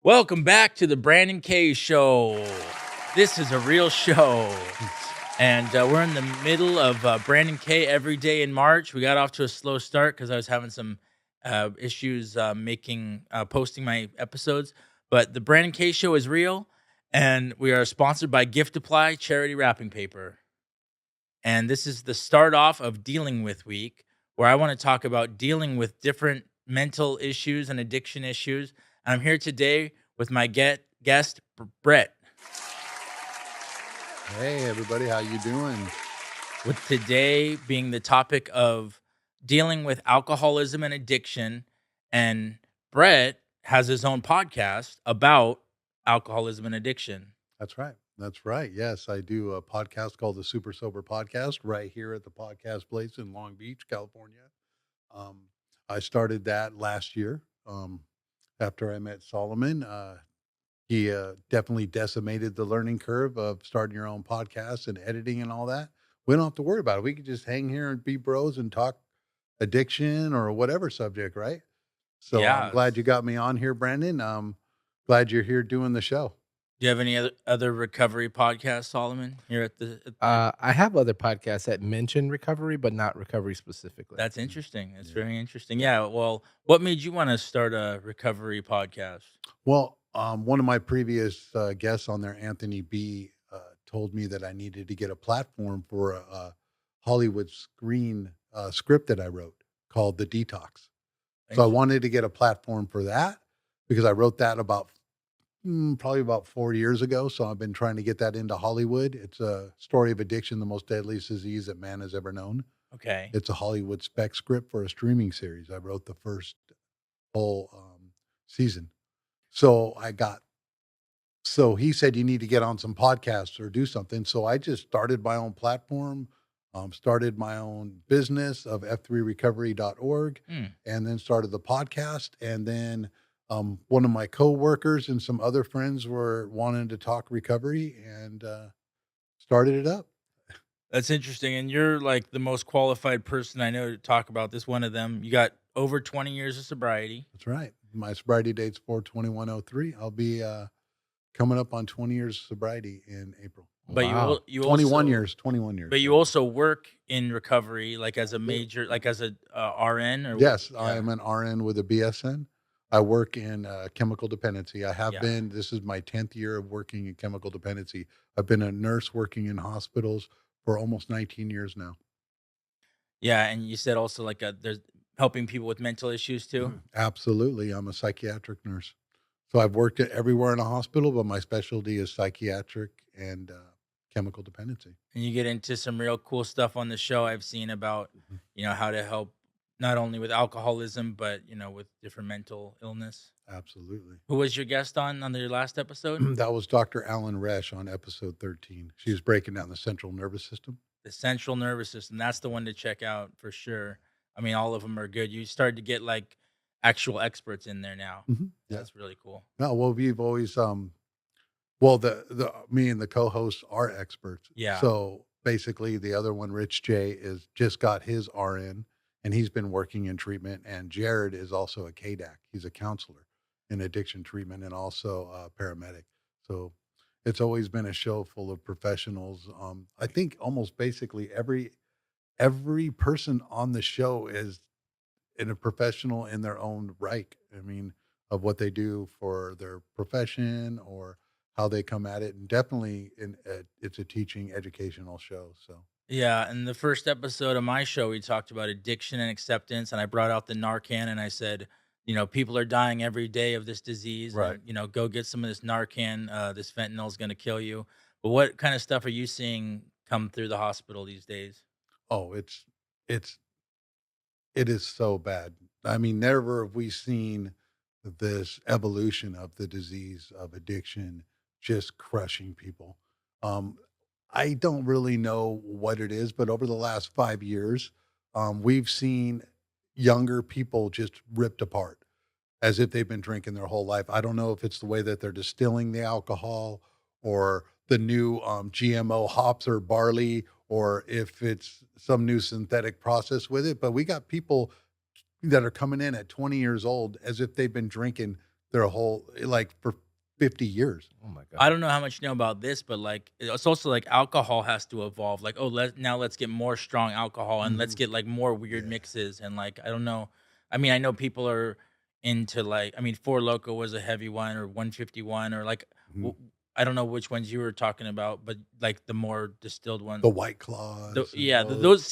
Welcome back to the Brandon K Show. This is a real show. And we're in the middle of Brandon K every day in March. We got off to a slow start because I was having some issues posting my episodes. But the Brandon K Show is real. And we are sponsored by Giftiply Charity wrapping paper. And this is the start off of Dealing With Week, where I want to talk about dealing with different mental issues and addiction issues. And I'm here today with my guest, Brett. Hey, everybody. How you doing? With today being the topic of dealing with alcoholism and addiction. And Brett has his own podcast about alcoholism and addiction. That's right. That's right. Yes, I do a podcast called the Super Sober Podcast right here at the podcast place in Long Beach, California. Um, I started that last year after I met Solomon. He definitely decimated the learning curve of starting your own podcast and editing and all that. We don't have to worry about it. We can just hang here and be bros and talk addiction or whatever subject, right? So I'm Yeah. glad you got me on here, Brandon. Glad you're here doing the show. Do you have any other recovery podcasts, Solomon? Here at the I have other podcasts that mention recovery, but not recovery specifically. That's interesting. That's Yeah. very interesting. Yeah. Well, what made you want to start a recovery podcast? Well, one of my previous guests on there, Anthony B, told me that I needed to get a platform for a Hollywood screen script that I wrote called The Detox. So I wanted to get a platform for that because I wrote that probably about 4 years ago. So I've been trying to get that into Hollywood. It's a story of addiction, the most deadliest disease that man has ever known. Okay. It's a Hollywood spec script for a streaming series. I wrote the first whole season. So he said, you need to get on some podcasts or do something. So I just started my own platform, started my own business of f3recovery.org, and then started the podcast. And then one of my coworkers and some other friends were wanting to talk recovery and started it up. That's interesting. And you're like the most qualified person I know to talk about this. One of them. You got over 20 years of sobriety. That's right. My sobriety date's 4/21/03. I'll be coming up on 20 years of sobriety in April. But Wow. you 21 also, years, 21 years. But you also work in recovery, like as a major, like as a RN or Yes, what? I am an RN with a BSN. I work in chemical dependency. I have Yeah. been, this is my 10th year of working in chemical dependency. I've been a nurse working in hospitals for almost 19 years now. Yeah, and you said also like there's helping people with mental issues too. Absolutely. I'm a psychiatric nurse. So I've worked everywhere in a hospital, but my specialty is psychiatric and chemical dependency. And you get into some real cool stuff on the show. I've seen about, how to help not only with alcoholism, but, with different mental illness. Absolutely. Who was your guest on your last episode? That was Dr. Alan Resch on episode 13. She was breaking down the central nervous system. The central nervous system. That's the one to check out for sure. I mean, all of them are good. You started to get like actual experts in there now. Yeah. That's really cool. No, well, we've always the me and the co-hosts are experts. Yeah. So basically the other one, Rich J, is just got his RN and he's been working in treatment. And Jared is also a KDAC. He's a counselor in addiction treatment and also a paramedic. So it's always been a show full of professionals. I think almost basically every person on the show is a professional in their own right. I mean, of what they do for their profession or how they come at it. And definitely it's a teaching educational show. So Yeah, in the first episode of my show, we talked about addiction and acceptance, and I brought out the Narcan, and I said, people are dying every day of this disease, Right. and, go get some of this Narcan. This fentanyl is going to kill you. But what kind of stuff are you seeing come through the hospital these days? oh, it is so bad. I mean, never have we seen this evolution of the disease of addiction just crushing people. Um, I don't really know what it is, but over the last 5 years, we've seen younger people just ripped apart as if they've been drinking their whole life. I don't know if it's the way that they're distilling the alcohol or the new GMO hops or barley, or if it's some new synthetic process with it. But we got people that are coming in at 20 years old as if they've been drinking their whole, like, for 50 years. Oh my I god. don't know how much you know about this, but like it's also like alcohol has to evolve. Like, oh, let's get more strong alcohol and let's Mhm. get like more weird Yeah. mixes and like I don't know. I mean, I know people are into like I mean, Four Loco was a heavy one or 151 or like Mhm. I don't know which ones you were talking about, but like the more distilled ones. The White Claws and Yeah, those. those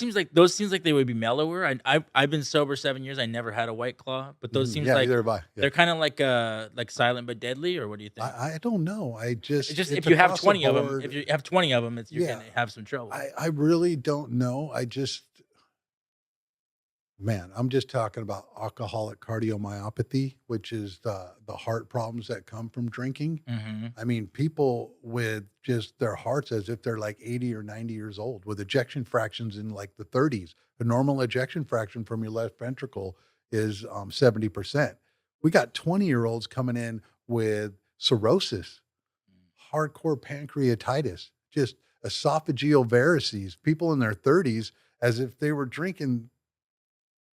seems like they would be mellower. I've been sober 7 years. I never had a White Claw, but those Mhm. seems Yeah, like either have I. Yeah. they're kind of like silent but deadly, or what do you think? I don't know. It's just It's if you have across the 20 of them, board. if you have 20 of them, it's you're Yeah. gonna have some trouble. I really don't know. Man, I'm just talking about alcoholic cardiomyopathy, which is the heart problems that come from drinking. Mhm. I mean, people with just their hearts as if they're like 80 or 90 years old with ejection fractions in like the 30s. The normal ejection fraction from your left ventricle is 70%. We got 20-year-olds coming in with cirrhosis, hardcore pancreatitis, just esophageal varices, people in their 30s as if they were drinking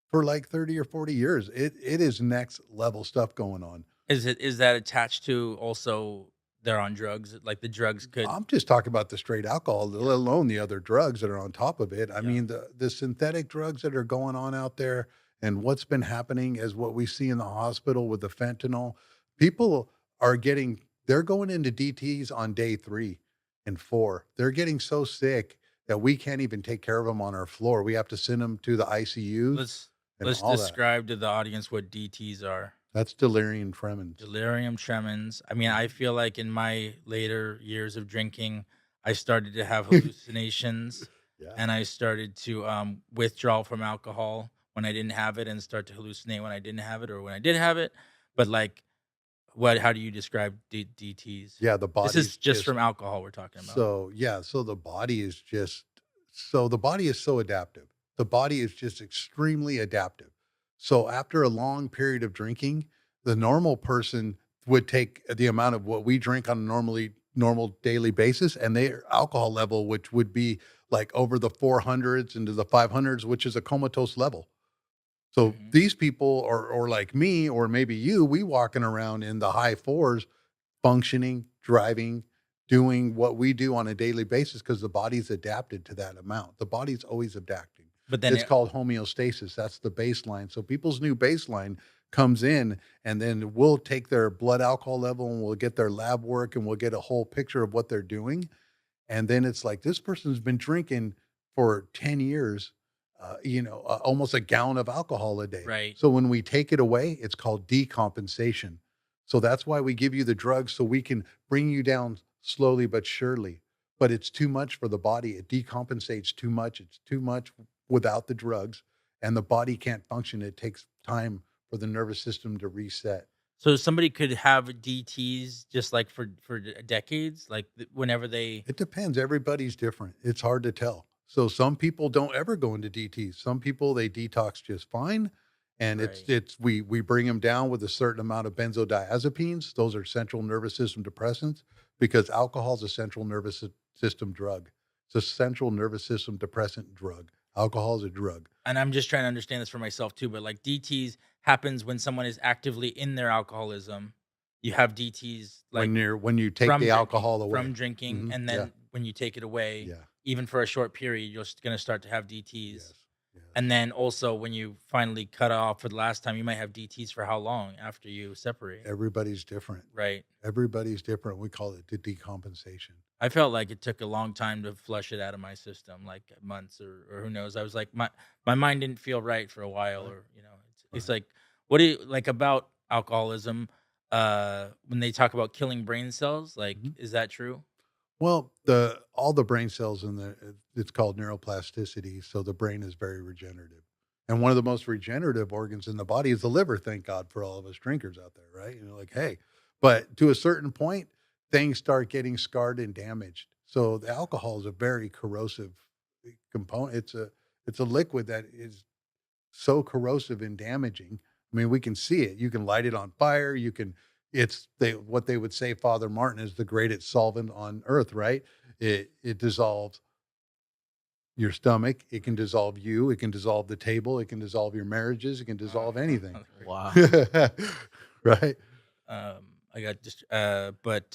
for like 30 or 40 years. It is next level stuff going on. Is that attached to also they're on drugs? Like the drugs could I'm just talking about the straight alcohol, yeah, let alone the other drugs that are on top of it. I yeah. mean, the synthetic drugs that are going on out there and what's been happening is what we see in the hospital with the fentanyl. People are getting, they're going into DTs on day 3 and 4. They're getting so sick that we can't even take care of them on our floor. We have to send them to the ICUs Let's and let's all that. describe to the audience what DTs are. That's delirium tremens. Delirium tremens. I mean, I feel like in my later years of drinking, I started to have hallucinations Yeah. and I started to withdraw from alcohol when I didn't have it and start to hallucinate when I didn't have it or when I did have it. But like, how do you describe DTs? Yeah, the This body's is just just from alcohol we're talking about. so yeah, so the body is just so the body is so adaptive. The body is just extremely adaptive. So after a long period of drinking, the normal person would take the amount of what we drink on a normal daily basis and their alcohol level, which would be like over the 400s into the 500s, which is a comatose level. So Hmm. these people or like me or maybe you, we walking around in the high fours functioning, driving, doing what we do on a daily basis because the body's adapted to that amount. The body's always adapting. But then, It's called homeostasis. That's the baseline. So people's new baseline comes in, and then we'll take their blood alcohol level and we'll get their lab work and we'll get a whole picture of what they're doing. And then it's like this person's been drinking for 10 years, almost a gallon of alcohol a day. right. So when we take it away, it's called decompensation. So that's why we give you the drugs so we can bring you down slowly but surely. But it's too much for the body. It decompensates too much. It's too much without the drugs, and the body can't function. It takes time for the nervous system to reset. So somebody could have DTs just like for decades, like whenever they. It depends. Everybody's different. It's hard to tell. So some people don't ever go into DTs. Some people they detox just fine, and Right. we bring them down with a certain amount of benzodiazepines. Those are central nervous system depressants because alcohol is a central nervous system drug. It's a central nervous system depressant drug. Alcohol is a drug. And I'm just trying to understand this for myself too, but like DTs happens when someone is actively in their alcoholism. You have DTs like When you take the alcohol away. from drinking, Mhm. and Yeah. then when you take it away, Yeah. even for a short period, you're going to start to have DTs. Yes. Yes. And then also when you finally cut off for the last time, you might have DTs for how long after you separate? Everybody's different. Right. Everybody's different. We call it the decompensation. I felt like it took a long time to flush it out of my system, like months or who knows. I was like my mind didn't feel right for a while, Right. or it's Right. like what do you like about alcoholism? When they talk about killing brain cells, like Mhm. is that true? Well, all the brain cells in it's called neuroplasticity, so the brain is very regenerative. And one of the most regenerative organs in the body is the liver, thank God for all of us drinkers out there, right? Like, hey, but to a certain point, things start getting scarred and damaged. So the alcohol is a very corrosive component. It's a liquid that is so corrosive and damaging. I mean, we can see it. You can light it on fire. You can. It's what they would say. Father Martin is the greatest solvent on earth, right? It dissolves your stomach. It can dissolve you. It can dissolve the table. It can dissolve your marriages. It can dissolve anything, That's crazy. Wow. right? I got just, but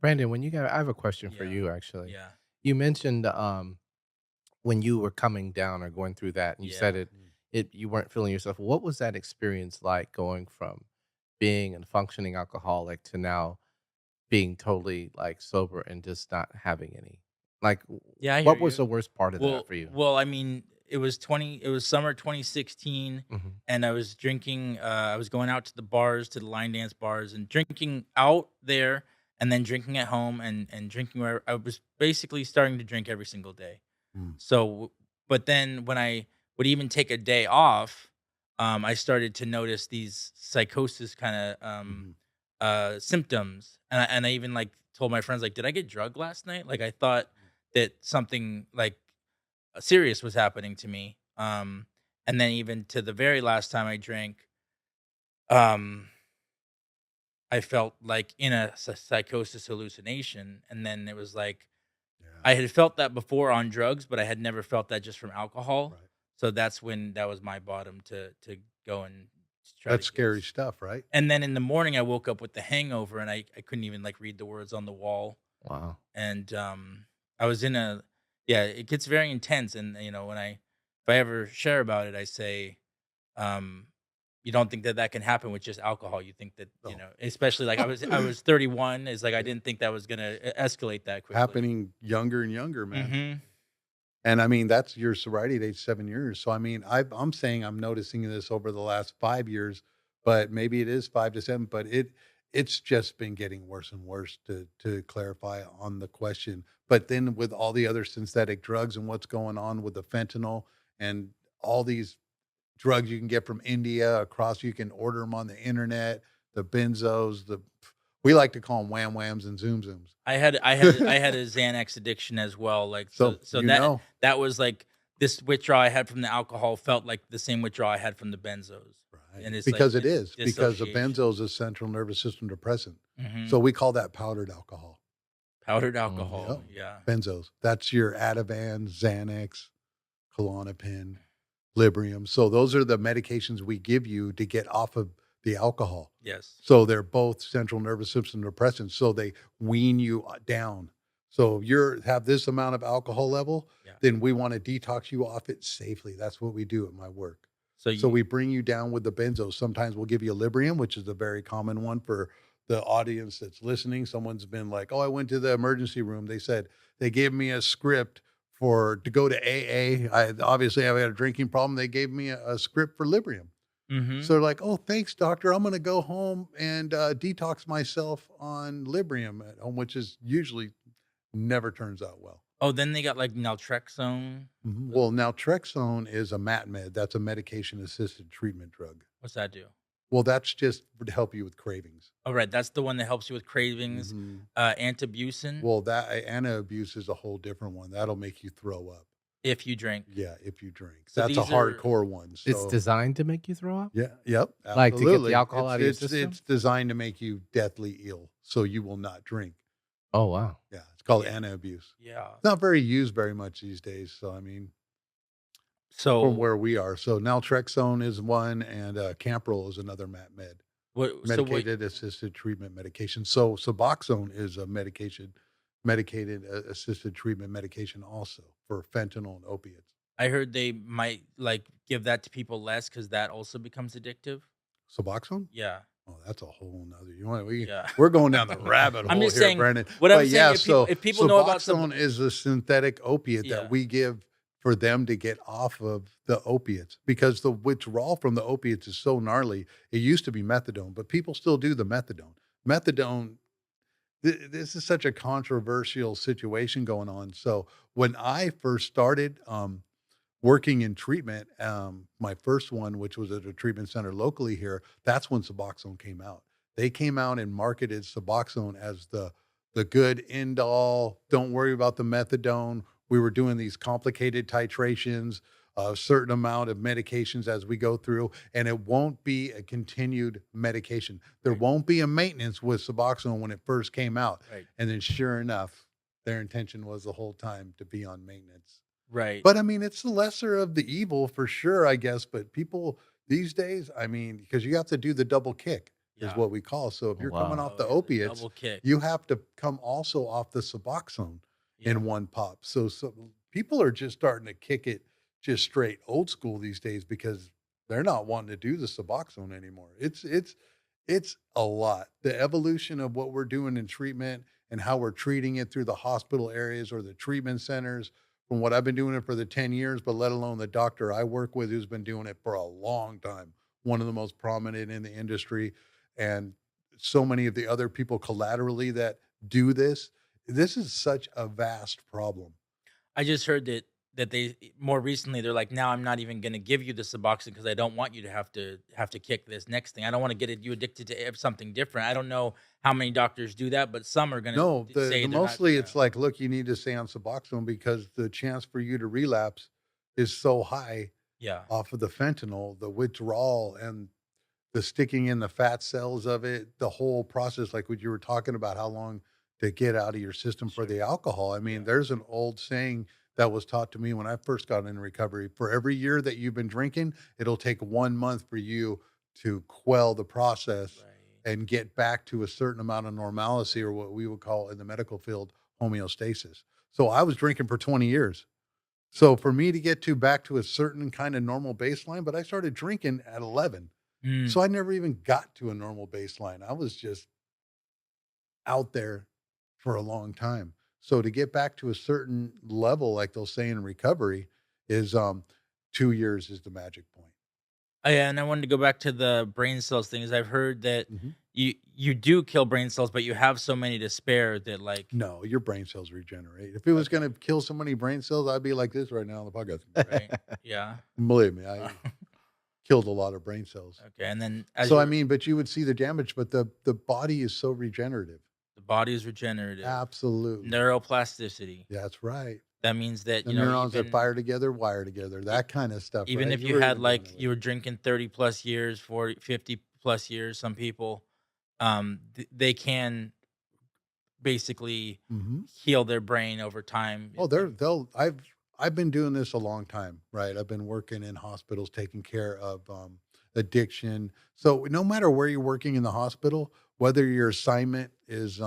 Brandon, I have a question for yeah, you actually. yeah, You mentioned when you were coming down or going through that, and you said yeah. it you weren't feeling yourself. What was that experience like going from being a functioning alcoholic to now being totally like sober and just not having any? Like, Yeah, I hear what was you. the worst part of that Well, for you? I mean, it was summer 2016, Hmm. and I was drinking. I was going out to the bars, to the line dance bars, and drinking out there, and then drinking at home, and drinking where I was basically starting to drink every single day. Mm, So, but then when I would even take a day off, I started to notice these psychosis kind of mhm. symptoms, and I even like told my friends like, "Did I get drugged last night?" Like I thought that something like serious was happening to me. And then even to the very last time I drank, um, I felt like in a psychosis hallucination, and then it was like Yeah, I had felt that before on drugs, but I had never felt that just from alcohol. right. So that's when that was my bottom to go and try to That's get. scary stuff, right? And then in the morning, I woke up with the hangover, and I couldn't even like read the words on the wall. Wow. And I was in a yeah, it gets very intense. And when if I ever share about it, I say, um, you don't think that that can happen with just alcohol. You think that Oh. especially like I was 31. Is like I didn't think that was gonna escalate that quickly. Happening younger and younger, man. Hmm. And I mean, that's your sobriety at age 7 years. So I mean, I'm saying I'm noticing this over the last 5 years, but maybe it is 5 to 7. But it's just been getting worse and worse to clarify on the question. But then with all the other synthetic drugs and what's going on with the fentanyl and all these drugs you can get from India across, you can order them on the internet, the benzos, we like to call them wham whams and zoom zooms. I had a Xanax addiction as well. Like so So so you that know. that was like this withdrawal I had from the alcohol felt like the same withdrawal I had from the benzos. Right, And it's like because it it's is, because the dissociation. benzo is a central nervous system depressant. Hmm. So we call that powdered alcohol. Powdered Mhm. alcohol. Yep. Yeah. Benzos. That's your Ativan, Xanax, Klonopin, Librium. So those are the medications we give you to get off of the alcohol. Yes. So they're both central nervous system depressants. So they wean you down. So you're have this amount of alcohol level, Yeah. then we want to detox you off it safely. That's what we do at my work. So So you. we bring you down with the benzos. Sometimes we'll give you a Librium, which is a very common one for the audience that's listening. Someone's been like, "Oh, I went to the emergency room. They said they gave me a script for to go to AA. I obviously I had a drinking problem. They gave me a script for Librium." Hmm. So they're like, "Oh, thanks, doctor. I'm going to go home and detox myself on Librium at home," which is usually never turns out well. Oh, then they got like naltrexone. Mhm. Well, naltrexone is a mat med. That's a medication assisted treatment drug. What's that do? Well, that's just to help you with cravings. Oh, right. That's the one that helps you with cravings. Mhm. Antibusin Well, that anti-abuse is a whole different one. That'll make you throw up. if you drink. Yeah, if you drink. So That's a these are hardcore one. It's So, designed to make you throw up? yeah, yep, Like, to get the absolutely. alcohol out of your system? It's designed to make you deathly ill, so you will not drink. Oh, wow. Yeah, it's called yeah, anti-abuse. yeah. It's not very used very much these days. So, I mean, from So where we are. So naltrexone is one, and Camprol is another mat med. what? Medicated assisted treatment medication. So Suboxone is a medicated assisted treatment medication also for fentanyl and opiates. I heard they might like give that to people less because that also becomes addictive. Suboxone? Yeah, Oh, that's a whole nother. You want yeah. we're going down the rabbit I'm hole just here, saying Brandon. what I'm But saying. yeah, If people so if people know about Suboxone is a synthetic opiate yeah. that we give for them to get off of the opiates because the withdrawal from the opiates is so gnarly. It used to be methadone, but people still do the methadone. Methadone this is such a controversial situation going on. So when I first started working in treatment, my first one, which was at a treatment center locally here, that's when Suboxone came out. They came out and marketed Suboxone as the good end all. Don't worry about the methadone. We were doing these complicated titrations, a certain amount of medications as we go through, and it won't be a continued medication. There Right, won't be a maintenance with Suboxone when it first came out. right, And then sure enough, their intention was the whole time to be on maintenance. right. But I mean, it's the lesser of the evil for sure, I guess. But people these days, I mean, because you have to do the double kick. is Yeah. what we call. So if Oh, you're coming wow. off Oh, the yeah, the opiates, double kick. you have to come also off the Suboxone Yeah. in one pop. So people are just starting to kick it just straight old school these days because they're not wanting to do the Suboxone anymore. It's a lot. The evolution of what we're doing in treatment and how we're treating it through the hospital areas or the treatment centers, from what I've been doing it for the 10 years, but let alone the doctor I work with who's been doing it for a long time, one of the most prominent in the industry, and so many of the other people collaterally that do this. This is such a vast problem. I just heard that they more recently they're like, now I'm not even going to give you the Suboxone because I don't want you to have to kick this next thing. I don't want to you addicted to something different. I don't know how many doctors do that, but some are going No, to say the they're not. mostly Yeah, it's like, look, you need to stay on Suboxone because the chance for you to relapse is so high yeah, off of the fentanyl, the withdrawal and the sticking in the fat cells of it, the whole process, like what you were talking about, how long to get out of your system for sure, the alcohol. I yeah, mean, there's an old saying that was taught to me when I first got in recovery. For every year that you've been drinking, it'll take 1 month for you to quell the process right. and get back to a certain amount of normalcy, or what we would call in the medical field homeostasis. So I was drinking for 20 years. So for me to get to back to a certain kind of normal baseline, but I started drinking at 11. Mm. So I never even got to a normal baseline. I was just out there for a long time. So to get back to a certain level, like they'll say in recovery, is 2 years is the magic point. Oh, yeah, and I wanted to go back to the brain cells things. I've heard that Mhm. you do kill brain cells, but you have so many to spare that like No, your brain cells regenerate. If it was okay, going to kill so many brain cells, I'd be like this right now on the podcast. right, yeah, Believe me, uh, I killed a lot of brain cells. okay, and then as So I you're mean, but you would see the damage, but the body is so regenerative. the body is regenerative, Absolutely. neuroplasticity. That's right. That means that The neurons that even fire together wire together, e- that kind of stuff, even right? if You you were had even doing like it with you were drinking 30 plus years, 40, 50 plus years, some people they can basically Mhm. heal their brain over time. Oh, they'll I've been doing this a long time, right? I've been working in hospitals taking care of addiction. So no matter where you're working in the hospital, whether your assignment is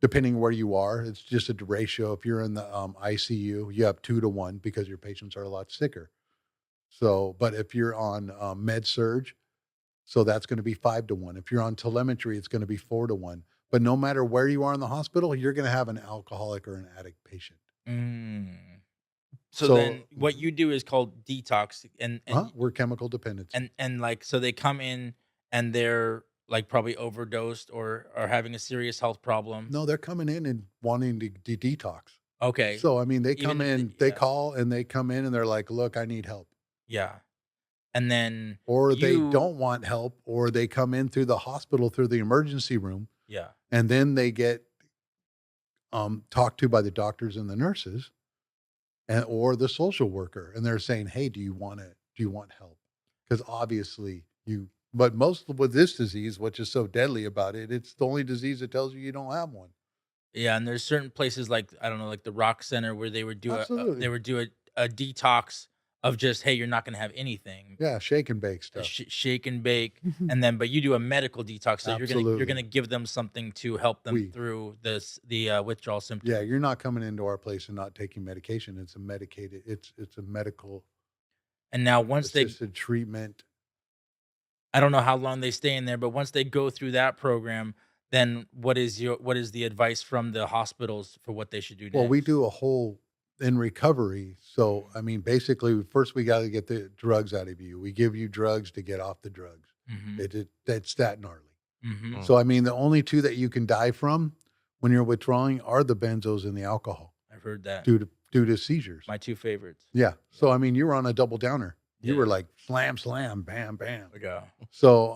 depending where you are, it's just a ratio. If you're in the ICU, you have 2 to 1 because your patients are a lot sicker. So, but if you're on med surge, so that's going to be 5 to 1. If you're on telemetry, it's going to be 4 to 1. But no matter where you are in the hospital, you're going to have an alcoholic or an addict patient. Mm. So then So, what you do is called detox we're chemical dependency. and like so they come in and they're like probably overdosed or are having a serious health problem. No, they're coming in and wanting to detox. Okay. So, I mean, they come Even if in, they yeah. call and they come in and they're like, look, I need help. Yeah. And then Or they you don't want help, or they come in through the hospital, through the emergency room, yeah. and then they get talked to by the doctors and the nurses and or the social worker, and they're saying, "Hey, do you want help?" Because obviously you. But most with this disease, which is so deadly about it, it's the only disease that tells you you don't have one. Yeah, and there's certain places like I don't know, like the Rock Center where they would do Absolutely, a detox of just hey, you're not going to have anything, yeah, shake and bake stuff. shake and bake, and then but you do a medical detox, so you're Absolutely, gonna give them something to help them we. through the withdrawal Yeah, symptoms. you're not coming into our place and not taking medication. It's a medicated. It's a medical And now once they assisted treatment. I don't know how long they stay in there, but once they go through that program, then what is the advice from the hospitals for what they should do Well, we next? do a whole in recovery. So, I mean, basically, first we got to get the drugs out of you. We give you drugs to get off the drugs. Mm-hmm. That's that gnarly. Mm-hmm. Mm. So, I mean, the only two that you can die from when you're withdrawing are the benzos and the alcohol I've heard that. due to seizures. My two favorites. Yeah. So, I mean, you were on a double downer. You were Yeah. like slam, slam, bam, bam. There we go. So,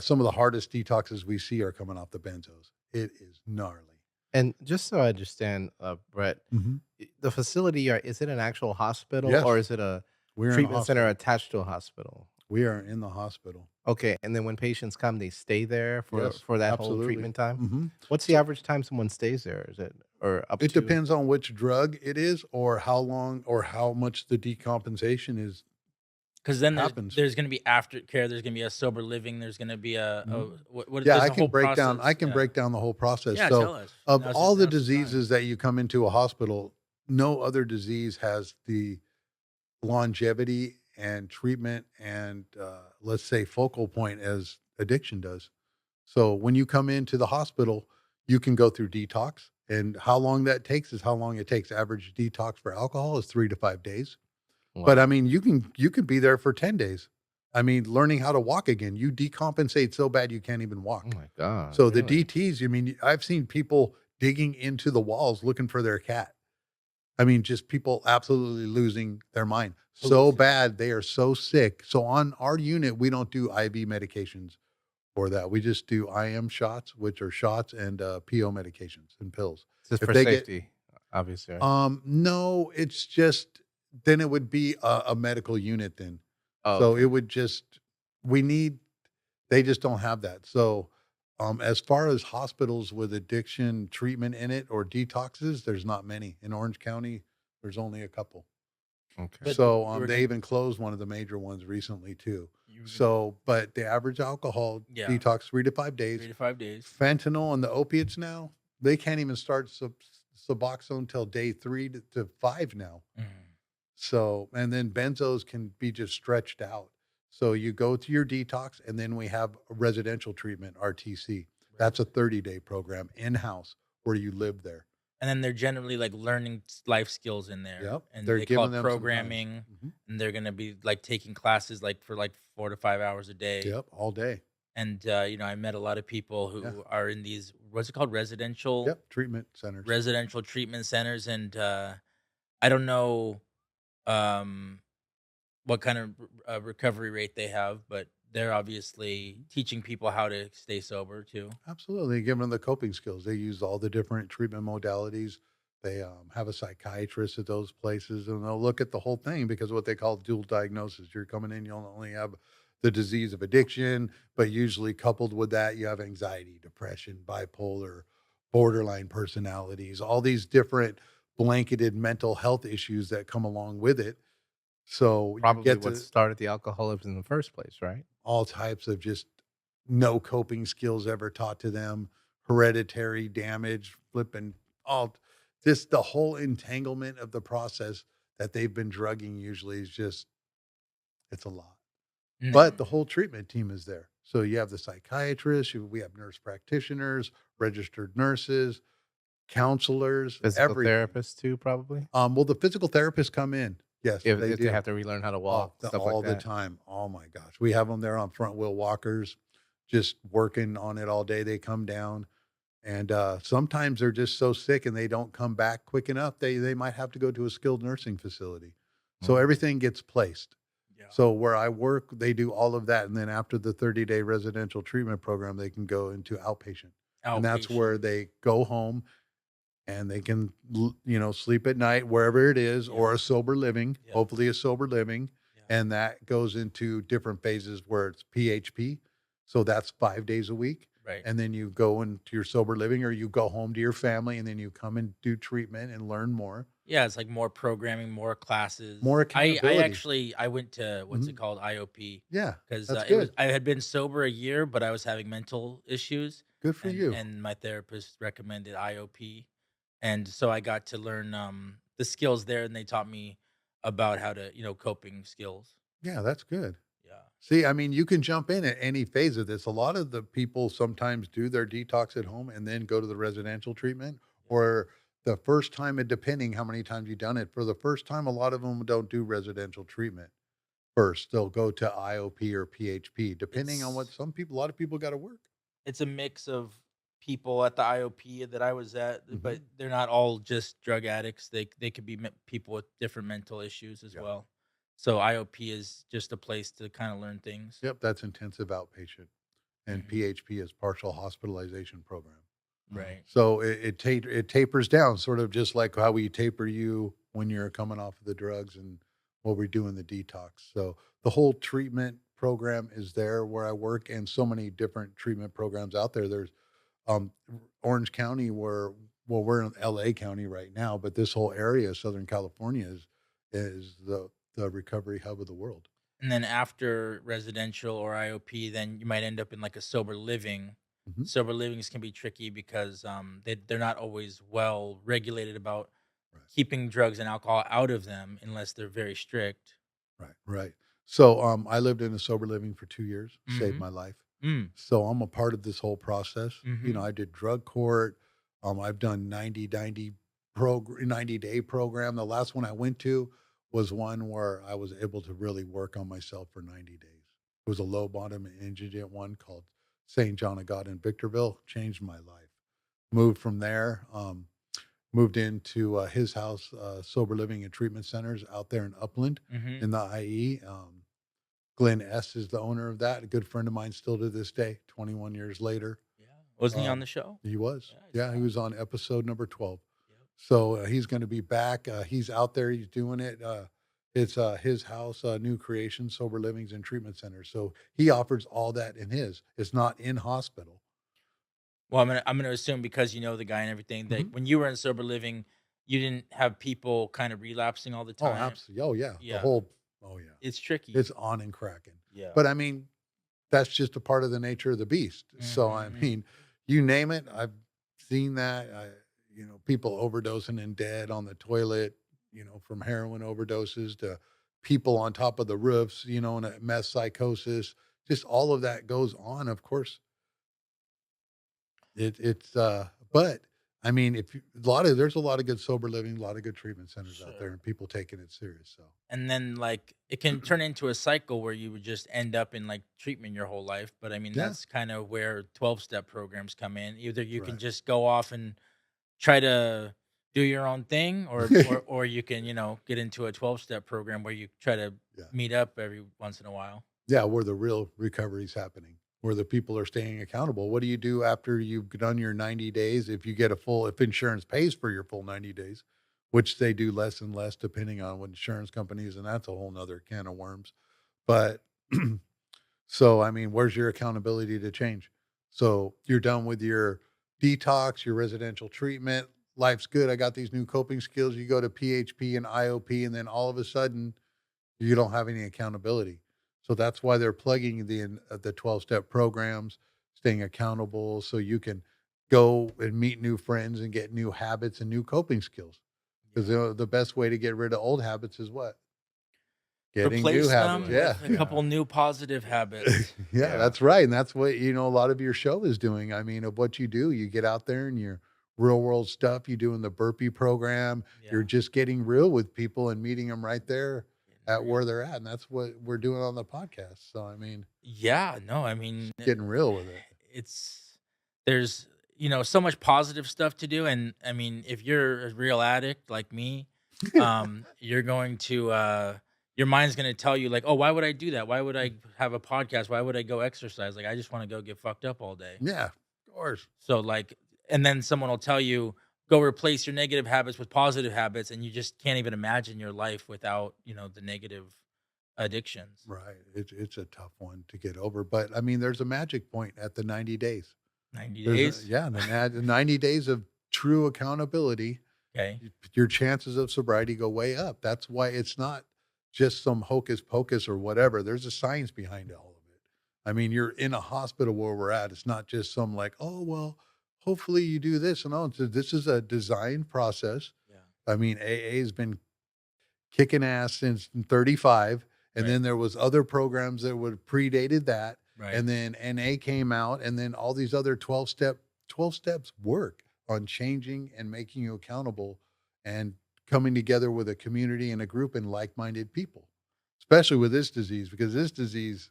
some of the hardest detoxes we see are coming off the benzos. It is gnarly. And just so I understand, Brett, Hmm. the facility, is it an actual hospital or Yes, is it a we're in a treatment center hospital. attached to a hospital? We are in the hospital. Okay, and then when patients come, they stay there for Yes, that whole absolutely. treatment time? Hmm. What's the So average time someone stays there? Is it or up it to? depends on which drug it is, or how long, or how much the decompensation is Because then happens. there's gonna be aftercare, there's gonna be a sober living, there's gonna be Mhm. what Yeah, there's a whole I process. can Yeah. break down the whole process. Yeah, So, tell us. of all the Now's the time. diseases that you come into a hospital, no other disease has the longevity and treatment and, let's say, focal point as addiction does. So, when you come into the hospital, you can go through detox, and how long that takes is how long it takes. Average detox for alcohol is 3 to 5 days. But, I Wow. mean, you can be there for 10 days. I mean, learning how to walk again. You decompensate so bad you can't even Oh walk. my god, So the really? DTs, I mean, I've seen people digging into the walls looking for their cat. I mean, just people absolutely losing their mind. So Hallucinating. bad, they are so sick. So on our unit, we don't do IV medications for that. We just do IM shots, which are shots and PO medications and pills. Just If for they get safety, obviously, right? no, it's just then it would be a medical unit then. Oh, So it okay. would just we need they just don't have that. So, as far as hospitals with addiction treatment in it or detoxes, there's not many. In Orange County, there's only a couple. Okay. But So, you were they gonna even closed one of the major ones recently too. you were gonna So, but the average alcohol yeah, detox 3 to 5 3 days. to 5 days. Fentanyl and the opiates now, they can't even start Suboxone till day 3 to 5 now. Mhm. So, and then benzos can be just stretched out. So you go to your detox, and then we have a residential treatment, RTC. That's a Resident. 30-day program in-house where you live there. And then they're generally, like, learning life skills in there, Yep. and They're they call giving it them some time. programming, Mhm. and they're gonna be, like, taking classes, like, for, like, 4 to 5 hours a day. Yep. All day. And, I met a lot of people Yeah. who are in these what's it called? Yep. Treatment centers. Residential treatment centers, and, I don't know, um, what kind of recovery rate they have, but they're obviously Mhm. teaching people how to stay sober too. Absolutely. Give them the coping skills. They use all the different treatment modalities. They have a psychiatrist at those places, and they'll look at the whole thing because what they call dual diagnosis. You're coming in, you'll only have the disease of addiction, but usually coupled with that, you have anxiety, depression, bipolar, borderline personalities, all these different blanketed mental health issues that come along with it. So you Probably get what to started the alcoholism in the first place, right? all types of just no coping skills ever taught to them, hereditary damage, flipping all just the whole entanglement of the process that they've been drugging usually is just it's a lot. But the Mhm. whole treatment team is there. So you have the psychiatrist, we have nurse practitioners, registered nurses, counselors, Physical everything. therapist too, probably? Well, the physical therapists come in. Yes, they If they do. have to relearn how to Oh, walk, stuff like all the that. time. Oh my gosh. We have them there on front wheel walkers, just working on it all day. They come down and sometimes they're just so sick and they don't come back quick enough. They might have to go to a skilled nursing facility. So Mm, everything gets placed. Yeah. So where I work, they do all of that. And then after the 30-day residential treatment program, they can go into outpatient. And that's Outpatient. where they go home and they can, sleep at night wherever it is Yeah. or a sober living, Yeah. hopefully a sober living. Yeah. And that goes into different phases where it's PHP. So that's 5 days a week. Right. And then you go into your sober living or you go home to your family and then you come and do treatment and learn more, Yeah, it's like more programming, more more classes. I accountability. actually I went to what's it Mhm. called? IOP Yeah, because that's it was good. I had been sober a year, but I was having mental issues, Good for and you. my therapist recommended IOP, and so I got to learn the skills there, and they taught me about how to coping skills. Yeah, that's good. Yeah. See, I mean, you can jump in at any phase of this. A lot of the people sometimes do their detox at home and then go to the residential treatment, Yeah. or the first time, and depending how many times you've done it, for the first time, a lot of them don't do residential treatment first. They'll go to IOP or PHP, depending on what It's some people, a lot of people got to work. it's a mix of people at the IOP that I was at, but Hmm. they're not all just drug addicts. They could be people with different mental issues as Yeah. well. So IOP is just a place to kind of learn things. Yep. That's intensive outpatient. And Hmm. PHP is partial hospitalization program. Right. So it tapers down, sort of just like how we taper you when you're coming off of the drugs and what we do in the detox. So the whole treatment program is there where I work, and so many different treatment programs out there. There's um, Orange County, where well, we're in LA County right now, but this whole area, Southern California, is the recovery hub of the world. And then after residential or IOP, then you might end up in like a sober living. Mhm. Sober livings can be tricky because they're not always well regulated about Right, keeping drugs and alcohol out of them unless they're very strict. right, right. So, I lived in a sober living for 2 years, saved Mm-hmm. my life. Mm. So I'm a part of this whole process. You know, Mm-hmm. I did drug court. I've done 90-day program. The last one I went to was one where I was able to really work on myself for 90 days. It was a low bottom indigent one called St. John of God in Victorville. Changed my life. Moved from there. Moved into his house, sober living and treatment centers out there in Upland Mm-hmm. in the IE. Glenn S. is the owner of that, a good friend of mine still to this day, 21 years later. Yeah. Wasn't he on Um, the show? he was. Yeah, I Yeah, saw he him. was on episode number 12. Yep. So, he's gonna be back. He's out there, he's doing it. It's, his house, New Creation, Sober Livings and Treatment Center. So, he offers all that in his. It's not in hospital. Well, I'm gonna assume because you know the guy and everything that Mhm. when you were in sober living, you didn't have people kind of relapsing all the Oh, time. absolutely. Oh, yeah. Yeah, Oh, yeah. it's tricky. It's on and cracking. Yeah. But, I mean, that's just a part of the nature of the beast. So, I Mm-hmm. mean, you name it, I've seen that. People overdosing and dead on the toilet, from heroin overdoses to people on top of the roofs, in a meth psychosis. Just all of that goes on. Of course, but I mean, there's a lot of good sober living, a lot of good treatment centers out there, Sure. and people taking it serious. So, And then like it can turn into a cycle where you would just end up in like treatment your whole life. But I mean, yeah, that's kind of where 12-step programs come in. Either you can right. just go off and try to do your own thing, or or or you can, get into a 12-step program where you try to Yeah. meet up every once in a while. Yeah, where the real recovery is happening, where the people are staying accountable. What do you do after you've done your 90 days? If insurance pays for your full 90 days, which they do less and less depending on what insurance companies, and that's a whole nother can of worms. But so, I mean, where's your accountability to change? So you're done with your detox, your residential treatment. Life's good. I got these new coping skills. You go to PHP and IOP, and then all of a sudden, you don't have any accountability. So that's why they're plugging the 12-step programs, staying accountable so you can go and meet new friends and get new habits and new coping skills. Because Yeah. the best way to get rid of old habits is what? Getting new Replace habits. them Yeah. with a Yeah. couple new positive habits. Yeah, Yeah. that's right. And that's what, a lot of your show is doing. I mean, of what you do, you get out there and your real world stuff, you doing the burpee program, you're Yeah. just getting real with people and meeting them right there Getting at where real. they're at. And that's what we're doing on the podcast. So, I mean, Yeah, no, I mean, just getting real with it. it's there's so much positive stuff to do, and I mean, if you're a real addict like me, you're going to your mind's going to tell you like, oh, why would I do that? Why would I have a podcast? Why would I go exercise? Like, I just want to go get fucked up all day. Yeah, of course. So like, and then someone will tell you, go replace your negative habits with positive habits, and you just can't even imagine your life without the negative addictions. Right. It's a tough one to get over. But I mean, there's a magic point at the 90 days. 90 There's days. the 90 days of true accountability. Okay. Your chances of sobriety go way up. That's why it's not just some hocus pocus or whatever. There's a science behind all of it. I mean, you're in a hospital where we're at. It's not just some like, oh, well, hopefully you do this and all. This is a design process. Yeah. I mean, AA has been kicking ass since 35. And Right. then there was other programs that would predated that. Right. And then NA came out, and then all these other 12 steps work on changing and making you accountable and coming together with a community and a group and like-minded people, especially with this disease, because this disease,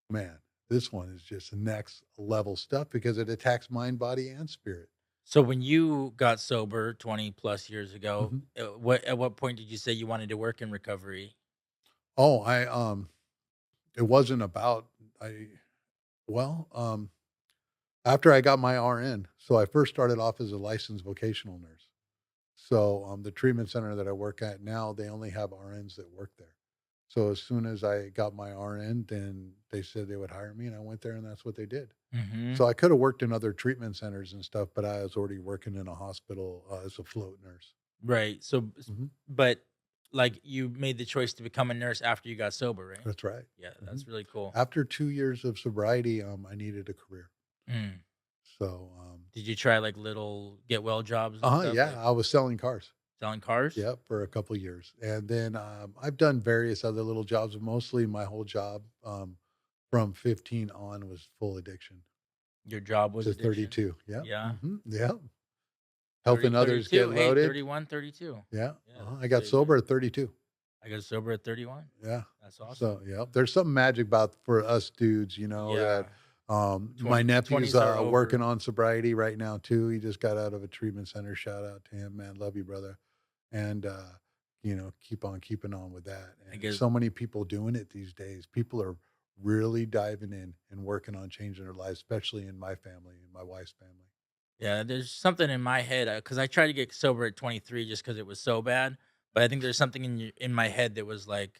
man, this one is just next level stuff because it attacks mind, body, and spirit. So when you got sober 20 plus years ago, Mhm. at what point did you say you wanted to work in recovery? Oh, it wasn't about, well, after I got my RN, so I first started off as a licensed vocational nurse. So, the treatment center that I work at now, they only have RNs that work there. So as soon as I got my RN, then they said they would hire me, and I went there, and that's what they did. Mhm. So I could have worked in other treatment centers and stuff, but I was already working in a hospital as a float nurse. Right. So Mhm. but like you made the choice to become a nurse after you got sober, right? That's right. Yeah, hmm that's really cool. After 2 years of sobriety, I needed a career. Mm. So, Did you try like little get well jobs and stuff, yeah, like I was selling cars. selling cars? Yeah, for a couple of years, and then I've done various other little jobs. But mostly, my whole job from 15 on was full addiction Your job was to addiction? 32. Yeah, Yeah. yeah, 30, helping others get 32. Hey, loaded. 31, 32. Yeah, Yeah, I there got you go. sober at 32. I got sober at 31. Yeah. That's awesome. So, yeah, there's something magic about for us dudes, that Yeah. my 20 nephew's 20s are working over. on sobriety right now too. He just got out of a treatment center. Shout out to him, man. Love you, brother. And keep on keeping on with that. I And guess so many people doing it these days. People are really diving in and working on changing their lives, especially in my family and my wife's family. yeah, there's something in my head because I tried to get sober at 23 just because it was so bad. But I think there's something in my head that was like,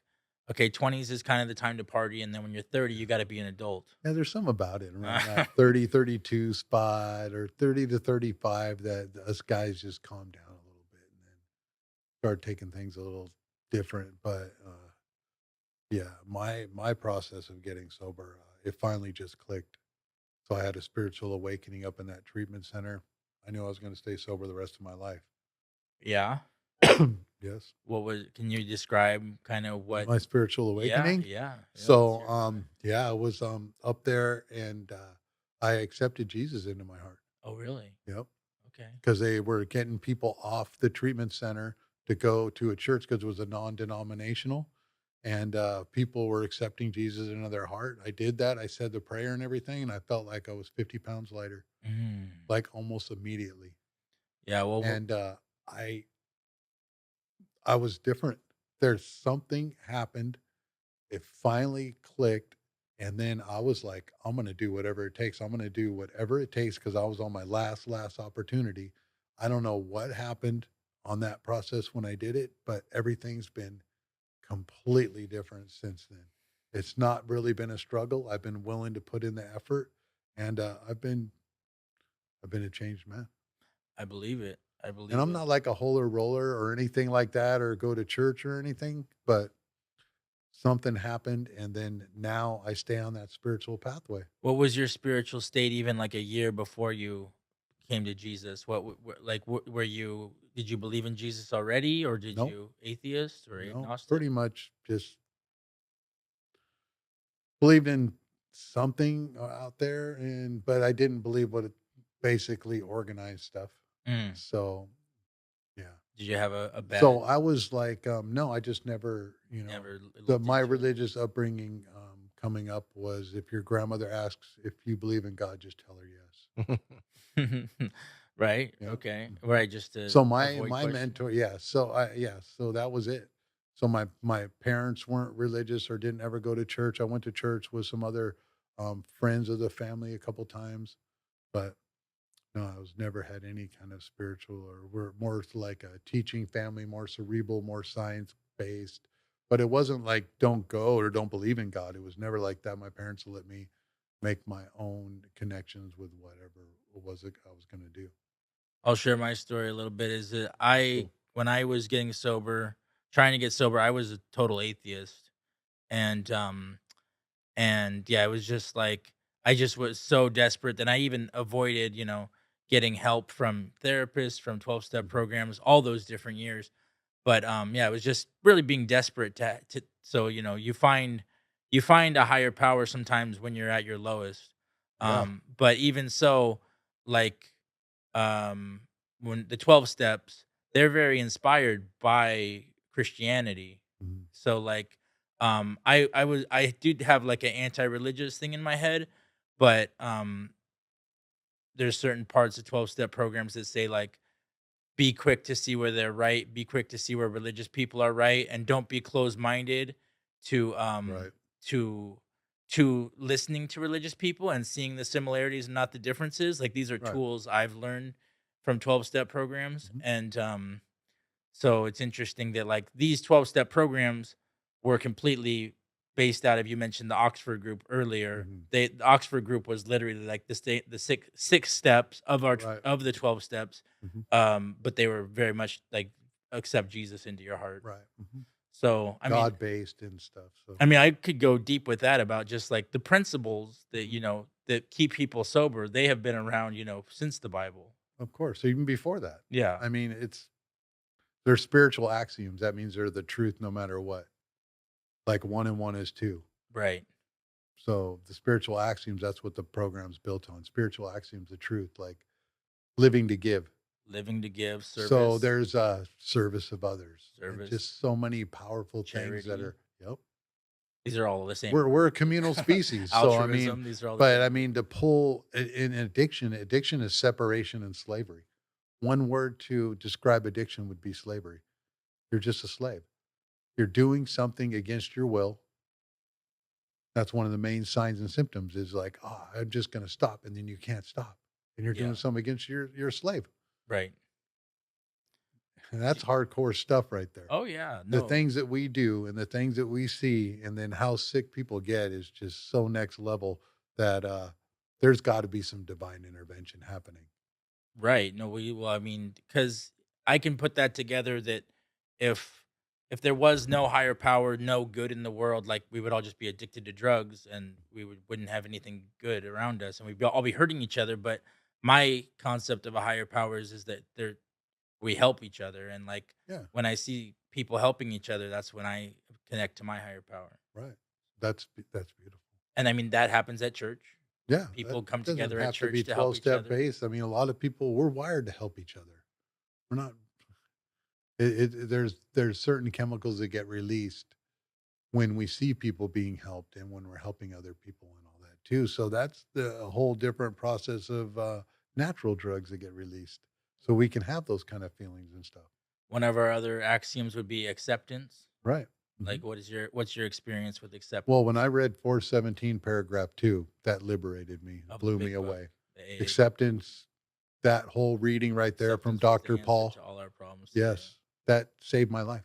okay, 20s is kind of the time to party, and then when you're 30, you got to be an adult. Yeah, there's some about it around that 30, 32 spot or 30 to 35 that us guys just calm down a little bit and then start taking things a little different. But yeah, my process of getting sober, it finally just clicked. So I had a spiritual awakening up in that treatment center. I knew I was going to stay sober the rest of my life. Yeah. Yes, What was? Can you describe kind of what? my spiritual Yeah, awakening. yeah, yeah. Let's So hear about it. yeah, I was up there and I accepted Jesus into my heart. Oh, really? Yep. Okay. Because they were getting people off the treatment center to go to a church because it was a non-denominational, and people were accepting Jesus into their heart. I did that. I said the prayer and everything, and I felt like I was 50 pounds lighter, Mm. like almost immediately. Yeah. Well, And I I was different. There's something happened. It finally clicked, and then I was like, I'm gonna do whatever it takes. I'm gonna do whatever it takes because I was on my last opportunity. I don't know what happened on that process when I did it, but everything's been completely different since then. It's not really been a struggle. I've been willing to put in the effort, and I've been a changed man. I believe it. I And believe I'm it. not like a holer roller or anything like that, or go to church or anything, but something happened, and then now I stay on that spiritual pathway. What was your spiritual state even like a year before you came to Jesus? Were you? Did you believe in Jesus already, or did Nope, you atheist or no, agnostic? pretty much just believed in something out there, and but I didn't believe what it basically organized stuff. Mm. So yeah. Did you have a bad? So I was like, no, I just never, You never looked my into religious upbringing coming up was if your grandmother asks if you believe in God, just tell her yes. it. Right. Yeah. Okay. Mhm. Right. Just to So my avoid questioning. mentor, yeah. So that was it. So my parents weren't religious or didn't ever go to church. I went to church with some other friends of the family a couple times, but no, I was never had any kind of spiritual or we're more like a teaching family, more cerebral, more science based. But it wasn't like don't go or don't believe in God. It was never like that. My parents let me make my own connections with whatever it was I was going to do. I'll share my story a little bit. Is that Cool. when I was getting sober, trying to get sober, I was a total atheist, and yeah, it was just like I just was so desperate that I even avoided, getting help from therapists, from 12-step Mhm. programs, all those different years. But yeah, it was just really being desperate to so you find a higher power sometimes when you're at your lowest. Yeah. But even so, like um when the 12 steps, they're very inspired by Christianity. Mhm. So like I do have like an anti-religious thing in my head, but there's certain parts of 12-step programs that say like be quick to see where they're right, be quick to see where religious people are right, and don't be closed-minded to Right. to listening to religious people and seeing the similarities and not the differences. Like these are Right. tools I've learned from 12-step programs, Mhm. and so it's interesting that like these 12-step programs were completely based out of, you mentioned the Oxford group earlier. Mhm. The Oxford group was literally like the six steps of Right. of the 12 steps. Mhm. But they were very much like accept Jesus into your heart. Right. So, I mean, God based and stuff. So I could go deep with that about just like the principles that, that keep people sober. They have been around, since the Bible. of course, even before that, Yeah. I mean, they're spiritual axioms. That means they're the truth no matter what. Like 1 and 1 is 2. Right. So the spiritual axioms, that's what the program's built on. Spiritual axioms, the truth, like living to give. Living to give, So service, there's service of others, and service, just so many powerful things that charity. are. Yep. These are all the same. We're a communal species. So I mean, Altruism. These are all the but same. I mean, to pull in addiction is separation and slavery. One word to describe addiction would be slavery. You're just a slave. You're doing something against your will. That's one of the main signs and symptoms is like, oh, I'm just going to stop. And then you can't stop. And you're doing Yeah. something against you're a slave. Right. And that's hardcore stuff right there. Oh yeah. The No. things that we do and the things that we see and then how sick people get is just so next level that there's got to be some divine intervention happening. Right. No, because I can put that together that if there was no higher power, no good in the world, like we would all just be addicted to drugs and wouldn't have anything good around us and we'd all be hurting each other. But my concept of a higher power is that we help each other. And like Yeah. when I see people helping each other, that's when I connect to my higher power. Right. That's beautiful. And that happens at church. Yeah. People that come doesn't together at have church be to help each 12-step other. based. I mean, a lot of people, we're wired to help each other. We're not, there's certain chemicals that get released when we see people being helped and when we're helping other people and all that too. So that's a whole different process of natural drugs that get released. So we can have those kind of feelings and stuff. One of our other axioms would be acceptance. Right. Like, what's your experience with acceptance? Well, when I read 417 paragraph 2, that liberated me, Of the blew big me book, away. the AA Acceptance, that whole reading right there from acceptance was the Dr. answer Paul. to all our problems. Yes, that saved my life.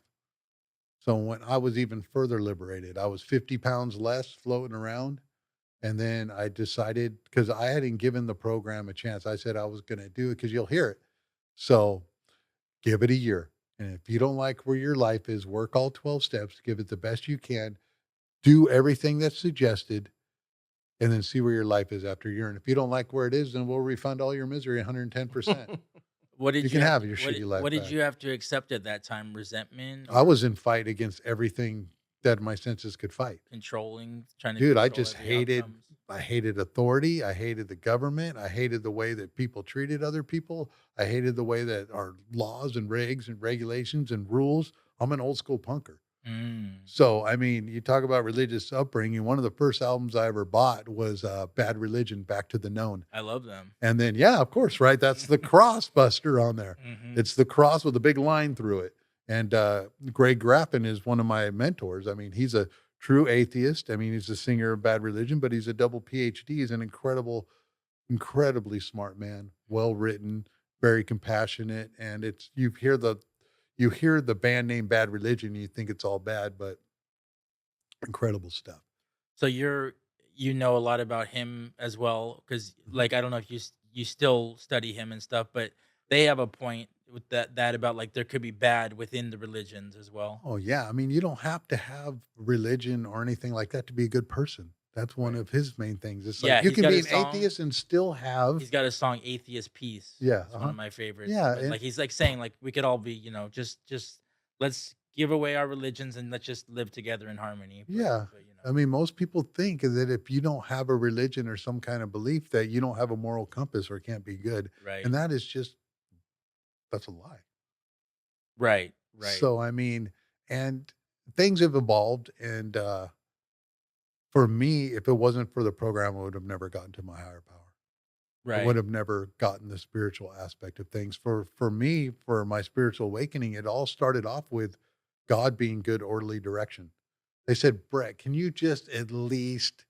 So when I was even further liberated, I was 50 pounds less floating around. And then I decided, because I hadn't given the program a chance, I said I was going to do it because you'll hear it. So give it a year. And if you don't like where your life is, work all 12 steps, give it the best you can, do everything that's suggested, and then see where your life is after a year. And if you don't like where it is, then we'll refund all your misery 110%. What did You you can have have your what shitty life What did back. you have to accept at that time? Resentment? I Or was in fight against everything that my senses could fight. controlling, trying to Dude, I control just every hated outcomes? I hated authority. I hated the government. I hated the way that people treated other people. I hated the way that our laws and regs and regulations and rules. I'm an old school punker. Mm, So, I mean, you talk about religious upbringing. One of the first albums I ever bought was Bad Religion, Back to the Known. I love them. And then, yeah, of course, right? That's the cross buster on there. Mhm. It's the cross with a big line through it. And Greg Graffin is one of my mentors. I mean, he's a true atheist. I mean, he's a singer of Bad Religion, but he's a double PhD. He's an incredibly smart man, well written, very compassionate. And you hear the band name Bad Religion, you think it's all bad, but incredible stuff. So you know a lot about him as well, because like I don't know if you still study him and stuff, but they have a point with that about like there could be bad within the religions as well. Oh yeah, I mean, you don't have to have religion or anything like that to be a good person. That's one Right. of his main things. It's Yeah, like you he's can got be a an song. atheist and still have He's got a song "Atheist Peace." Yeah, It's one of my favorites. Yeah, But, and like he's like saying like we could all be just let's give away our religions and let's just live together in harmony. yeah. I mean, most people think that if you don't have a religion or some kind of belief that you don't have a moral compass or can't be good. Right, And that is just that's a lie. right. So I mean, and things have evolved and for me, if it wasn't for the program, I would have never gotten to my higher power. I Right. would have never gotten the spiritual aspect of things. For me, for my spiritual awakening, it all started off with God being good, orderly direction. They said, Brett, can you just at least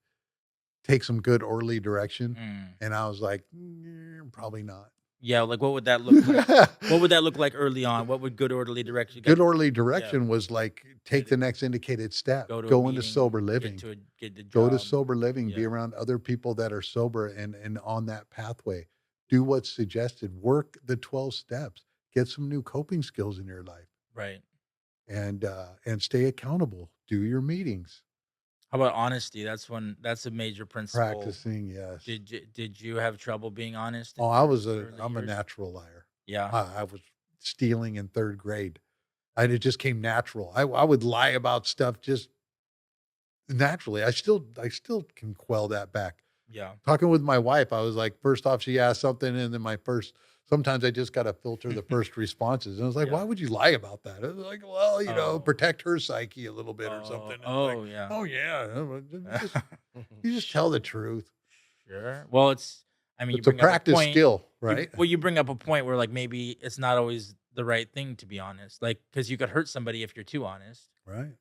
take some good, orderly direction? Mm. And I was like, probably not. Yeah, like what would that look like? What would that look like early on? What would good orderly direction? Good, orderly direction was like take the next indicated step, Go to a go into meeting, sober living. get the Go to job. sober living, be Yeah. around other people that are sober and on that pathway. Do what's suggested. Work the 12 steps. Get some new coping skills in your life. Right. and stay accountable. Do your meetings. How about honesty? That's a major principle. Practicing, yes. Did you have trouble being honest Oh, in your early I'm a years? natural liar. Yeah. I was stealing in 3rd grade. And it just came natural. I would lie about stuff just naturally. I still can quell that back. Yeah. Talking with my wife, I was like, first off, she asked something, and then sometimes I just gotta filter the first responses. And I was like, Yeah. "Why would you lie about that?" I was like, "Well, Oh. protect her psyche a little bit or Oh. something." And it's like, Oh, yeah. "Oh, yeah, you just tell the truth." Sure. Well, I mean, you It's a bring up a practice point. skill, right? You bring up a point where like maybe it's not always the right thing to be honest, like because you could hurt somebody if you're too honest. Right.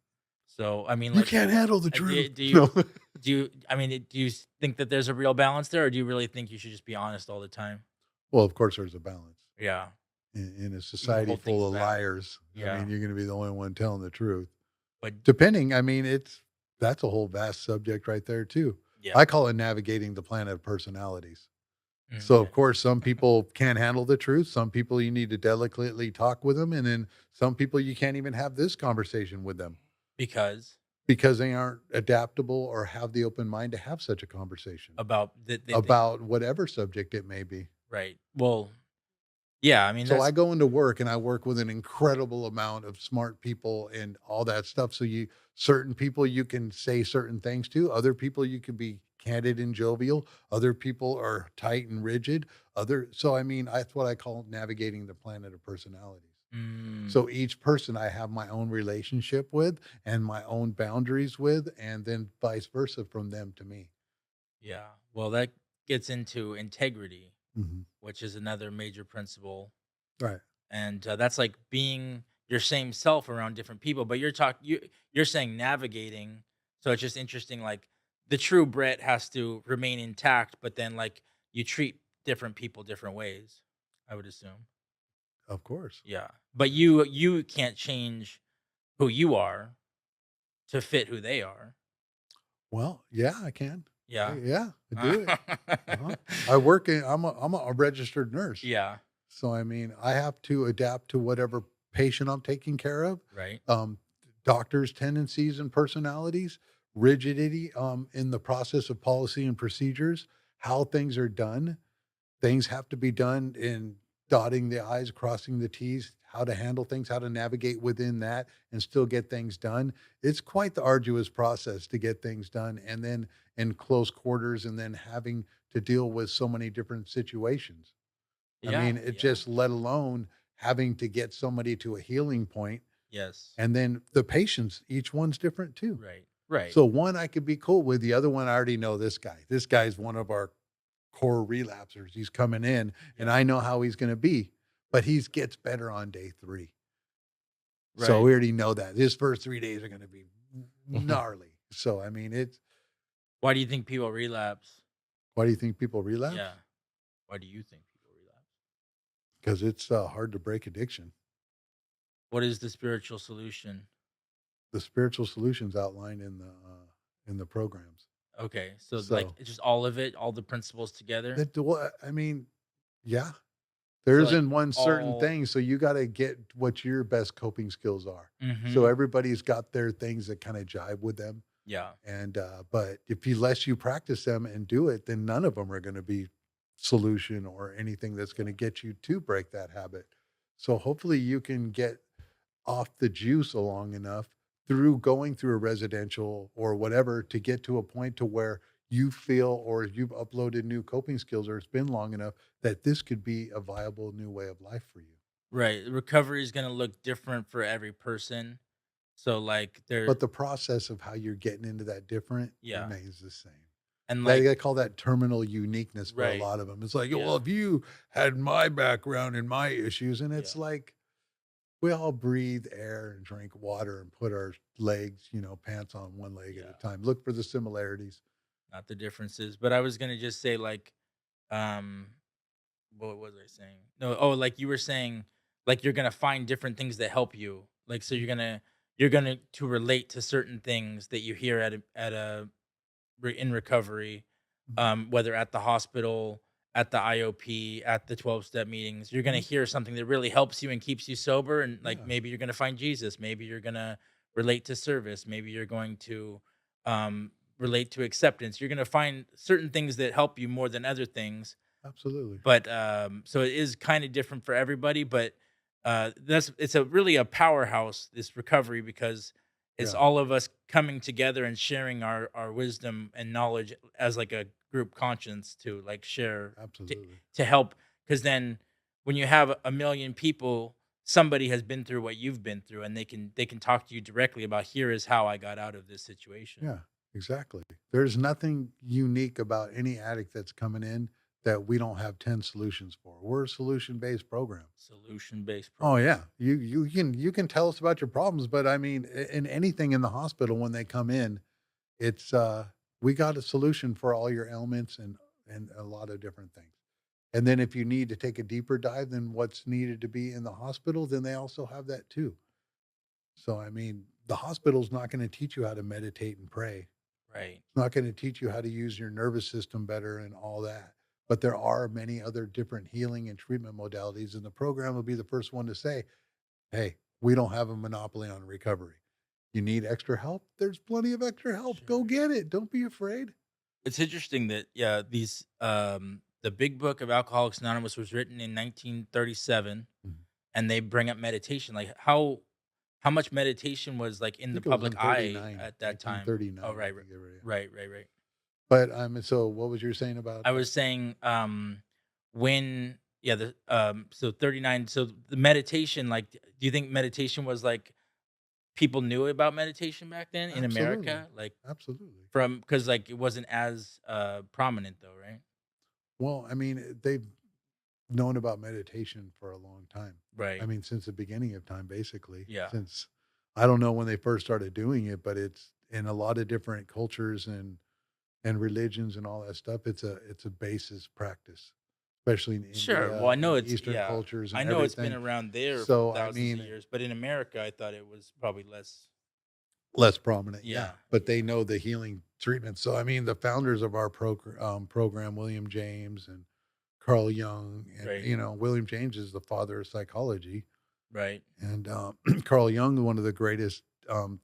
So I mean, You like, can't handle the uh, truth. do, do you No. do you? I mean, do you think that there's a real balance there, or do you really think you should just be honest all the time? Well, of course, there's a balance. Yeah, In a you can society hold things full of back. liars, I Yeah, mean, you're gonna be the only one telling the truth. but Depending, I mean, that's a whole vast subject right there too. yeah, I call it navigating the planet of personalities. So, okay. of course, some people can't handle the truth. Some people you need to delicately talk with them, and then some people you can't even have this conversation with them Because because they aren't adaptable or have the open mind to have such a conversation about the about whatever subject it may be. right. Well, yeah. I mean, So I that's go into work and I work with an incredible amount of smart people and all that stuff. So certain people you can say certain things to, other people you can be candid and jovial, other people are tight and rigid. So I mean, that's what I call navigating the planet of personalities. mm, So each person I have my own relationship with and my own boundaries with, and then vice versa from them to me. yeah. Well, that gets into integrity, Mhm. which is another major principle. Right. And that's like being your same self around different people. But you're saying navigating, so it's just interesting. Like the true Brett has to remain intact, but then like you treat different people different ways. I would assume, Of course. yeah. But you can't change who you are to fit who they are. Well, yeah, I can. Yeah. Yeah, I do it. Uh-huh. I'm a registered nurse. Yeah. So, I mean, I have to adapt to whatever patient I'm taking care of, Right. um, doctors' tendencies and personalities, rigidity, in the process of policy and procedures, how things are done. Things have to be done in dotting the i's, crossing the t's, how to handle things, how to navigate within that and still get things done. It's quite the arduous process to get things done, and then in close quarters, and then having to deal with so many different situations. I Yeah. mean, it Yeah. just let alone having to get somebody to a healing point, Yes. and then the patients, each one's different too. Right. Right. So one I could be cool with, the other one I already know this guy. This guy's one of our core relapsers. He's coming in, and Yeah. I know how he's going to be, but he gets better on day 3. So Right. we already know that his first 3 days are going to be gnarly. So I mean, Why do you think people relapse? why do you think people relapse? Yeah. Why do you think people relapse? Because it's hard to break addiction. What is the spiritual solution? The spiritual solutions outlined in the programs. Okay, so like So it's just all of it, all the principles together. I mean, yeah, there So like isn't one certain all. thing. So you got to get what your best coping skills are. So Mm-hmm. everybody's got their things that kind of jive with them. Yeah. And but if you less you practice them and do it, then none of them are going to be solution or anything that's going to get you to break that habit. So hopefully you can get off the juice long enough through going through a residential or whatever to get to a point to where you feel or you've uploaded new coping skills or it's been long enough that this could be a viable new way of life for you. Right. Recovery is gonna look different for every person. So like there. But the process of how you're getting into that different Yeah. remains the same. And like. They call that terminal uniqueness for a Right. lot of them. It's like, well, Yeah. if you had my background and my issues, and Yeah. it's like we all breathe air and drink water and put our legs, pants on one leg at a Yeah. time. Look for the similarities. Not the differences. But I was gonna just say like, um, what was I saying? No. Oh, like you were saying, like you're gonna find different things that help you. Like so you're gonna to relate to certain things that you hear in recovery, whether at the hospital, at the IOP, at the 12-step meetings, you're gonna Mhm. hear something that really helps you and keeps you sober, and, like, Yeah, maybe you're gonna find Jesus, maybe you're gonna relate to service, maybe you're going to, relate to acceptance. You're gonna find certain things that help you more than other things, absolutely. but, so it is kinda different for everybody, but, it's a really a powerhouse, this recovery, because it's Yeah, all of us coming together and sharing our wisdom and knowledge as, like, a group conscience to, like, share to absolutely. help. Because then when you have a million people, somebody has been through what you've been through, and they can talk to you directly about, "Here is how I got out of this situation." Yeah, exactly. There's nothing unique about any addict that's coming in that we don't have 10 solutions for. We're a solution-based program. Solution-based Oh, program. yeah. You can tell us about your problems, but I mean, in anything in the hospital when they come in, it's, we got a solution for all your ailments and a lot of different things. And then if you need to take a deeper dive than what's needed to be in the hospital, then they also have that too. So, I mean, the hospital's not gonna teach you how to meditate and pray. Right. It's not gonna teach you how to use your nervous system better and all that. But there are many other different healing and treatment modalities, and the program will be the first one to say, "Hey, we don't have a monopoly on recovery. You need extra help? There's plenty of extra help. Go Sure. get it. Don't be afraid." It's interesting that, yeah, the Big Book of Alcoholics Anonymous was written in 1937, Mhm. and they bring up meditation. Like, how much meditation was, like, I in the think it was public in eye 39, at that time? Oh, 1939, I right, think they were, yeah. right. But, so what was you saying about, I was saying, when yeah, so 39, so the meditation, like, do you think meditation was, like, people knew about meditation back then in absolutely, America? Like, absolutely. from because, like, it wasn't as, prominent though, right? Well, I mean, they've known about meditation for a long time. I Right. mean, since the beginning of time, basically, Yeah. since I don't know when they first started doing it, but it's in a lot of different cultures and religions and all that stuff. It's a basis practice, especially in Sure. Well, India I know and it's Eastern yeah. cultures I and know it's been everything. around there for So, I thousands of mean, years, but in America, I thought it was probably less. less prominent, yeah, Yeah. but they Yeah. know the healing treatment. So, I mean, the founders of our program, William James and Carl Jung, and Right. William James is the father of psychology, Right. and Carl Jung, one of the greatest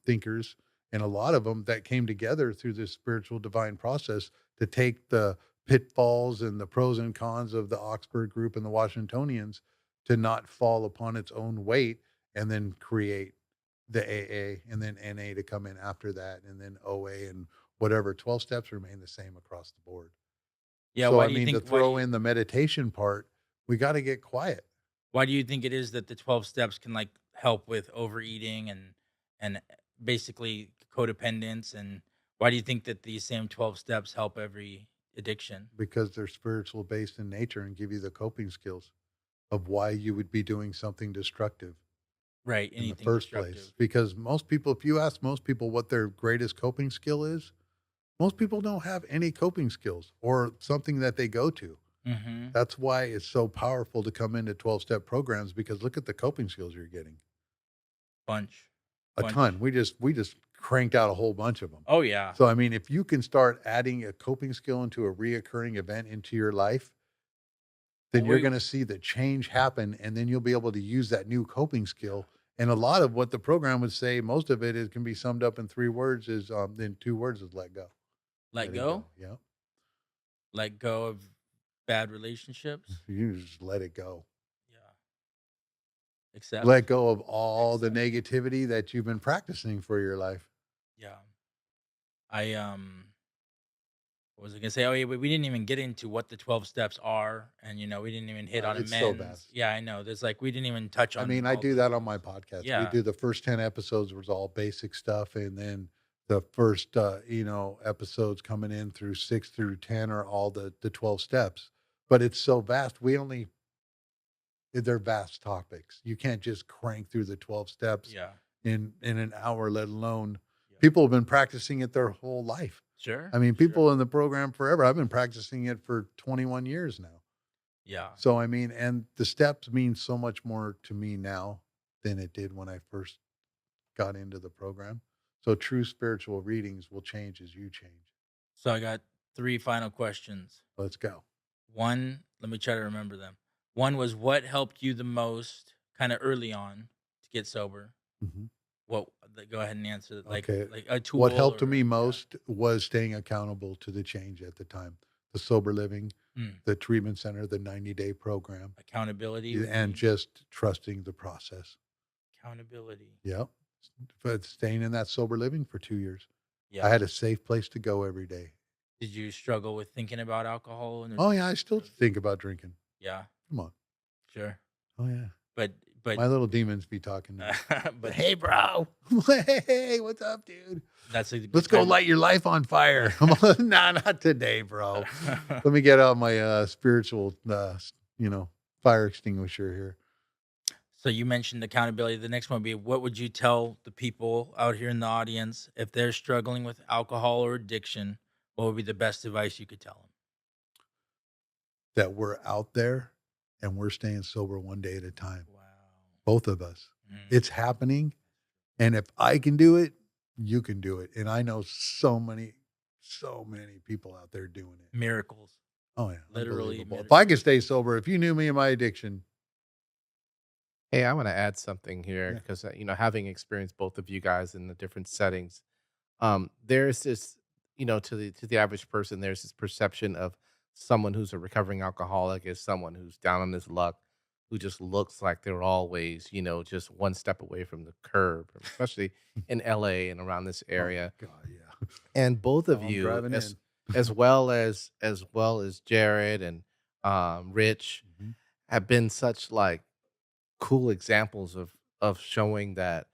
thinkers, and a lot of them that came together through this spiritual divine process to take the pitfalls and the pros and cons of the Oxford group and the Washingtonians to not fall upon its own weight, and then create the AA and then NA to come in after that, and then OA and whatever. 12 steps remain the same across the board. Yeah. So, Why I do you mean, to think? throw in the meditation part, we got to get quiet Why do you think it is that the 12 steps can, like, help with overeating and basically codependence? And why do you think that these same 12 steps help every addiction? because they're spiritual based in nature and give you the coping skills of why you would be doing something destructive Right. in the Anything first place. destructive. Because most people, if you ask most people what their greatest coping skill is, most people don't have any coping skills or something that they go to. Mm-hmm. That's why it's so powerful to come into 12-step programs, because look at the coping skills you're getting. Bunch. A ton. Bunch. We just cranked out a whole bunch of them. Oh yeah. So, I mean, if you can start adding a coping skill into a reoccurring event into your life, then Well, you're gonna see the change happen, and then you'll be able to use that new coping skill. And a lot of what the program would say, most of it is can be summed up in 3 words, is, in 2 words, is let go. let Letting go. go. Yeah. Let go of bad relationships. You just let it go. Yeah. Let Accept. go of all the Accept. negativity that you've been practicing for your life. Yeah. I what was I gonna say? Oh yeah, we didn't even get into what the 12 steps are, and we didn't even hit on It's so amends. vast. Yeah, I know. There's like we didn't even touch I on mean, I all do the that on my things. podcast. We Yeah. do the first 10 episodes was all basic stuff, and then the first, episodes coming in through 6 through 10 are all the 12 steps. But it's so vast. They're vast topics. You can't just crank through the 12 steps Yeah. in an hour, let alone Yeah. people have been practicing it their whole life. Sure. I mean, Sure. people in the program forever. I've been practicing it for 21 years now. Yeah. So, I mean, and the steps mean so much more to me now than it did when I first got into the program. So true spiritual readings will change as you change. So I got three final questions. Let's go. One, let me try to remember them. One was what helped you the most kind of early on to get sober? Mhm. What go ahead and answer it, Okay. like a What tool helped or me yeah. most was staying accountable to the change at the time. The sober living, Mm, the treatment center, the 90-day program, accountability would and be just trusting the process. accountability. Yep. But staying in that sober living for 2 years. I Yeah. had a safe place to go every day. Did you struggle with thinking about alcohol and Oh, yeah, I still drugs? think about drinking. Yeah, Come on. sure. Oh, yeah. But but My little demons be talking to me. but "Hey, bro. Hey, what's up, dude? that's a Let's good go time light your life on fire." I'm like, "Nah, not today, bro. to Let me get out my, spiritual, you know, fire extinguisher here." So you mentioned accountability. The next one would be what would you tell the people out here in the audience if they're struggling with alcohol or addiction? What would be the best advice you could tell them? That we're out there and we're staying sober one day at a time, Wow. both of us. Mm, It's happening, and if I can do it, you can do it, and I know so many people out there doing it. miracles. Oh, yeah, Literally unbelievable. If I could stay sober, if you knew me and my addiction. Hey, I want to add something here Yeah. because having experienced both of you guys in the different settings, there's this, to the average person, there's this perception of someone who's a recovering alcoholic as someone who's down on his luck, who just looks like they're always, just one step away from the curb, especially in LA and around this Oh my area. god, yeah. And both of Oh, I'm you, driving in. as well as Jared and Rich, Mhm, have been such like cool examples of showing that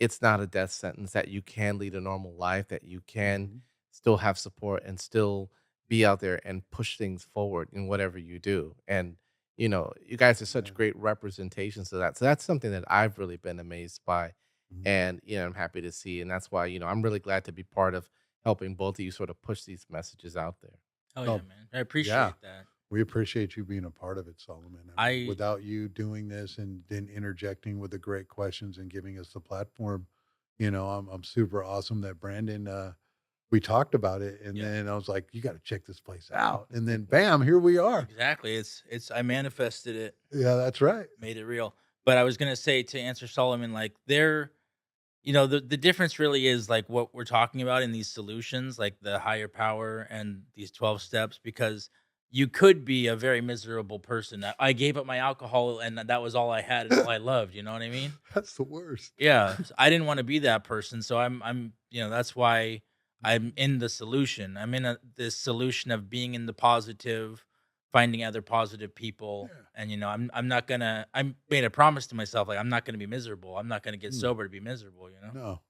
it's not a death sentence, that you can lead a normal life, that you can mhm. still have support and still be out there and push things forward in whatever you do. And you guys are such Amen. great representations of that. So that's something that I've really been amazed by, Mhm. and I'm happy to see. And that's why I'm really glad to be part of helping both of you sort of push these messages out there. Oh yeah, Oh, man. I yeah. appreciate that. We appreciate you being a part of it, Solomon. I mean, I without you doing this and then interjecting with the great questions and giving us the platform, I'm super awesome that Brandon, we talked about it, and yeah. then I was like, "You got to check this place out," and then bam, here we are. Exactly. It's I manifested it, Yeah, that's right. made it real. But I was gonna say to answer Solomon, like the difference really is like what we're talking about in these solutions, like the higher power and these 12 steps, because you could be a very miserable person. I gave up my alcohol and that was all I had and all I loved. You know what I mean? That's the worst. Yeah. I didn't want to be that person. So that's why I'm Mhm. in the solution. I'm in this solution of being in the positive, finding other positive people. Yeah. And, I'm not gonna, I made a promise to myself, like, I'm not gonna be miserable. I'm not gonna get Mm, sober to be miserable, you know? no,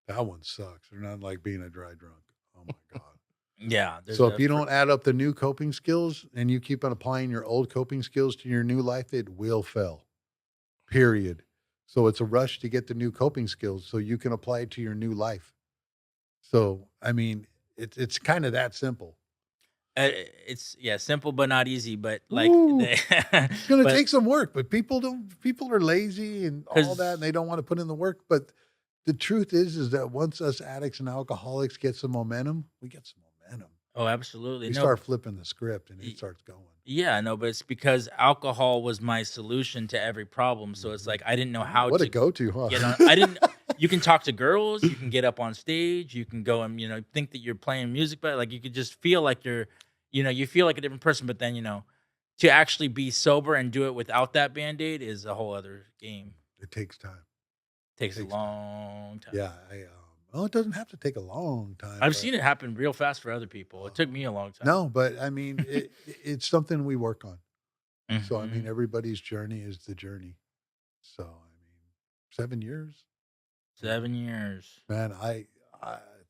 that one sucks. They're not like being a dry drunk. Oh my god. Yeah, there's So if a you fr don't add up the new coping skills and you keep on applying your old coping skills to your new life, it will fail. Period. So it's a rush to get the new coping skills so you can apply it to your new life. So, I mean, it's kind of that simple. it's yeah, simple but not easy, but like Ooh, they it's gonna but take some work, but people are lazy and all that, and because they don't want to put in the work. But the truth is that once us addicts and alcoholics get some momentum, we get some momentum. oh, absolutely. We No, start flipping the script and it y starts going. yeah, no, but it's because alcohol was my solution to every problem, so it's Mhm. like I didn't know Oh, how what a to go-to, get on huh? I didn't you can talk to girls, you can get up on stage, you can go and, think that you're playing music, but, like, you could just feel like you feel like a different person, but then, to actually be sober and do it without that Band-Aid is a whole other game. It takes time. Takes a Takes time. long time. Yeah, well, it doesn't have to take a long time, I've but seen it happen real fast for other people. It took me a long time. no, but I mean, it's something we work on. So, I mean, Mhm. everybody's journey is the journey. So, I mean, 7 years, you know, 7 years. man, I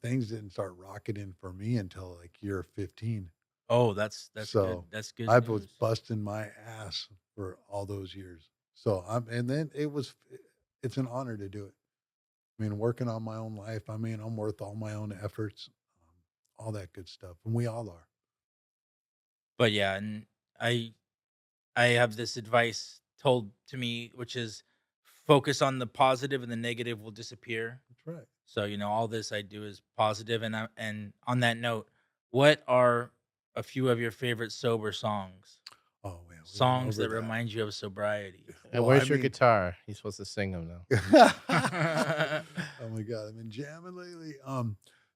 things didn't start rocketing for me until like year 15. Oh, that's good. So, That's good I was news. busting my ass for all those years. So, and then it's an honor to do it. I mean, working on my own life, I mean, I'm worth all my own efforts, all that good stuff, and we all are. But yeah, and I I have this advice told to me, which is focus on the positive and the negative will disappear. That's right. So, all this I do is positive, and on that note, what are a few of your favorite sober songs? Oh, man, we went Songs over that that. remind you of sobriety. And Well, I where's your mean, guitar? You're supposed to sing them now. oh my God, I've been jamming lately.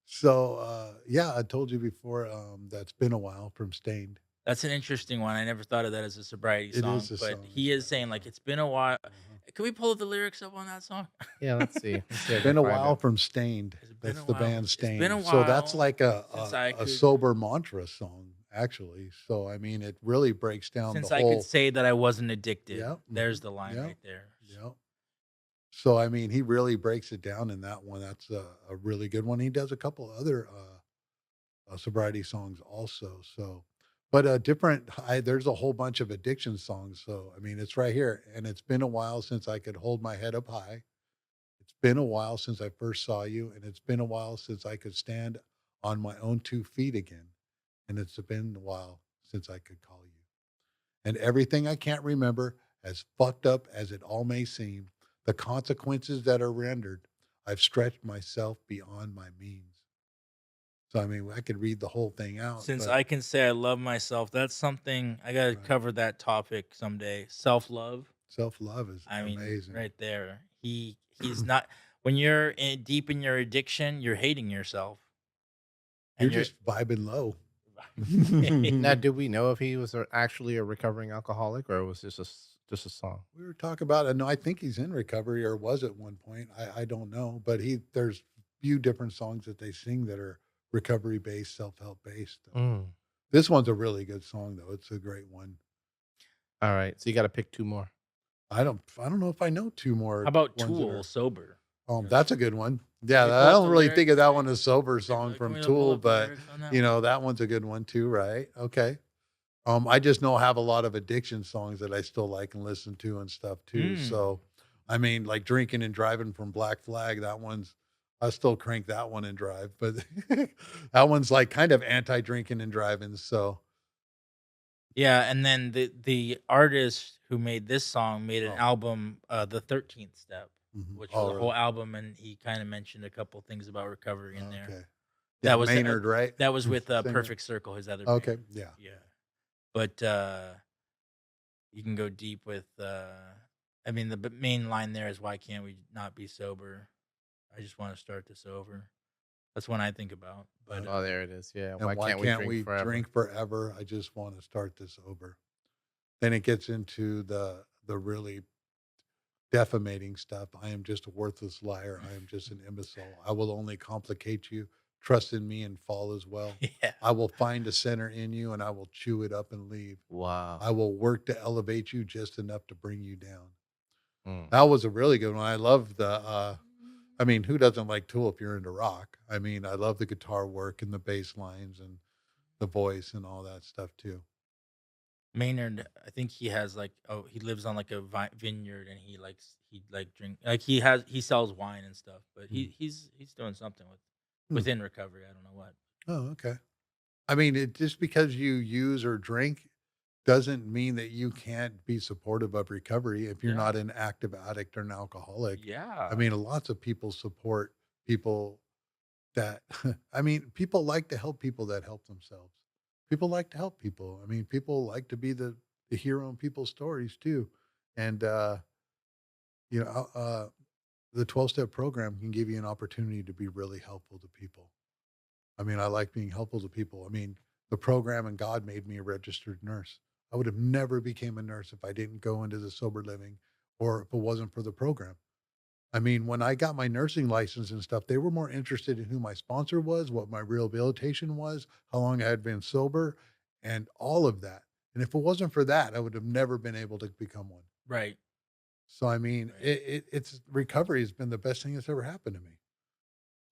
So yeah, I told you before, that's been a while from Stained. That's an interesting one. I never thought of that as a sobriety It song, is a but song, a he is sobriety saying like song. it's been a while. Uh-huh. Can we pull the lyrics up on that song? Yeah, let's see. Let's see if I It's can been a find while it. from Stained. It's been That's a the while. band It's been a Stained. So that's while like since I a could sober mantra song, actually. So I mean, it really breaks down the since I could whole. say that I wasn't addicted. Yep. There's the line Yep. right there. Yep. So I mean, he really breaks it down in that one. That's a really good one. He does a couple other sobriety songs also. So, but different. There's a whole bunch of addiction songs. So I mean, it's right here, and it's been a while since I could hold my head up high. It's been a while since I first saw you, and it's been a while since I could stand on my own 2 feet again, and it's been a while since I could call you. And everything I can't remember, as fucked up as it all may seem, the consequences that are rendered, I've stretched myself beyond my means. So I mean, I could read the whole thing out, Since but I can say I love myself, that's something I got to right. cover that topic someday. Self-love. Self-love is I mean, amazing. right there. He's not when you're deep in your addiction, you're hating yourself. You're And you're just vibing low. Now, do we know if he was actually a recovering alcoholic or was this just a song? We were talking about it. No, I think he's in recovery or was at one point. I don't know, but there's few different songs that they sing that are recovery based, self help based. Mm. This one's a really good song though. It's a great one. All right, so you got to pick two more. I don't know if I know two how more about ones that Tool are. sober? You know, That's a good one. Yeah, can we pull I up don't the really think of lyrics? that one as sober song Can from we pull Tool, up the but lyrics on that you one? know that one's a good one too, right? Okay. I just know I have a lot of addiction songs that I still like and listen to and stuff too. Mm. So, I mean, like drinking and driving from Black Flag, that one's, I still crank that one and drive, but that one's like kind of anti drinking and driving. So, Yeah, and then the artist who made this song made an oh, album, The 13th Step, which was oh, a really? whole album, and he kind of mentioned a couple things about recovery in there. Okay. Yeah, That was Maynard, right? that was with Singer. Perfect Circle, his other Okay. band. Yeah. Yeah, but you can go deep with. I mean, the main line there is, "Why can't we not be sober? I just want to start this over." That's one I think about. But Oh, there it is. Yeah. And Why why can't we can't drink we forever? drink forever? I just want to start this over. Then it gets into the really defamating stuff. I am just a worthless liar. I am just an imbecile. I will only complicate you. Trust in me and fall as well. yeah, I will find a center in you and I will chew it up and leave. Wow. I will work to elevate you just enough to bring you down. Mm. That was a really good one. I love I mean, who doesn't like Tool if you're into rock? I mean, I love the guitar work and the bass lines and the voice and all that stuff too. Maynard. I think he has like he lives on like a vineyard, and he drink like he sells wine and stuff. But Mm. he's doing something Hmm. within recovery. I don't know what. Oh, okay. I mean, it just because you use or drink doesn't mean that you can't be supportive of recovery if you're Yeah, not an active addict or an alcoholic. I yeah, mean, lots of people support people that, I mean, people like to help people that help themselves. People like to help people. I mean, people like to be the hero in people's stories too. And, you know, the 12-step program can give you an opportunity to be really helpful to people. I mean, I like being helpful to people. I mean, the program and God made me a registered nurse. I would have never became a nurse if I didn't go into the sober living or if it wasn't for the program. I mean, when I got my nursing license and stuff, they were more interested in who my sponsor was, what my rehabilitation was, how long I had been sober, and all of that. And if it wasn't for that, I would have never been able to become one. right, So, I mean, right. it's recovery has been the best thing that's ever happened to me.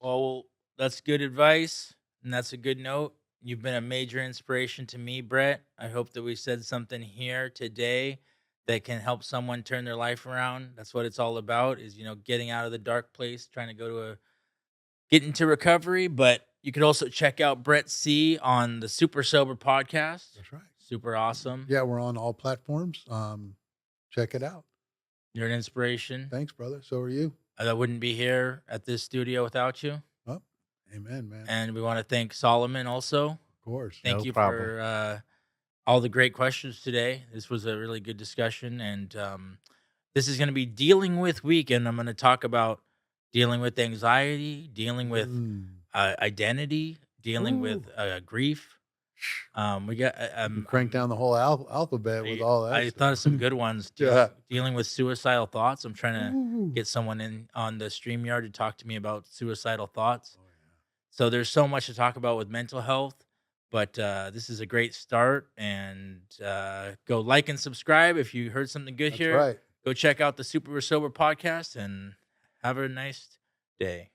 Well, that's good advice, and that's a good note. You've been a major inspiration to me, Brett. I hope that we said something here today that can help someone turn their life around. That's what it's all about, is getting out of the dark place, trying to get into recovery. But you could also check out Brett C on the Super Sober podcast. That's right. Super awesome. Yeah, we're on all platforms. Check it out. You're an inspiration. Thanks, brother. So are you. I wouldn't be here at this studio without you. Oh, amen, man. And we want to thank Solomon also. Of course. Thank No you problem. for all the great questions today. This was a really good discussion, and this is going to be dealing with week, and I'm going to talk about dealing with anxiety, dealing with Mm. identity, dealing with Ooh. grief. We got You crank down the whole alphabet with all that I thought of some stuff. good ones. Yeah. Dealing with suicidal thoughts. I'm trying to Ooh. get someone in on the StreamYard to talk to me about suicidal thoughts. Oh, yeah. So there's so much to talk about with mental health, but this is a great start. And go like and subscribe if you heard something good That's here. right. Go check out the Super Sober podcast and have a nice day.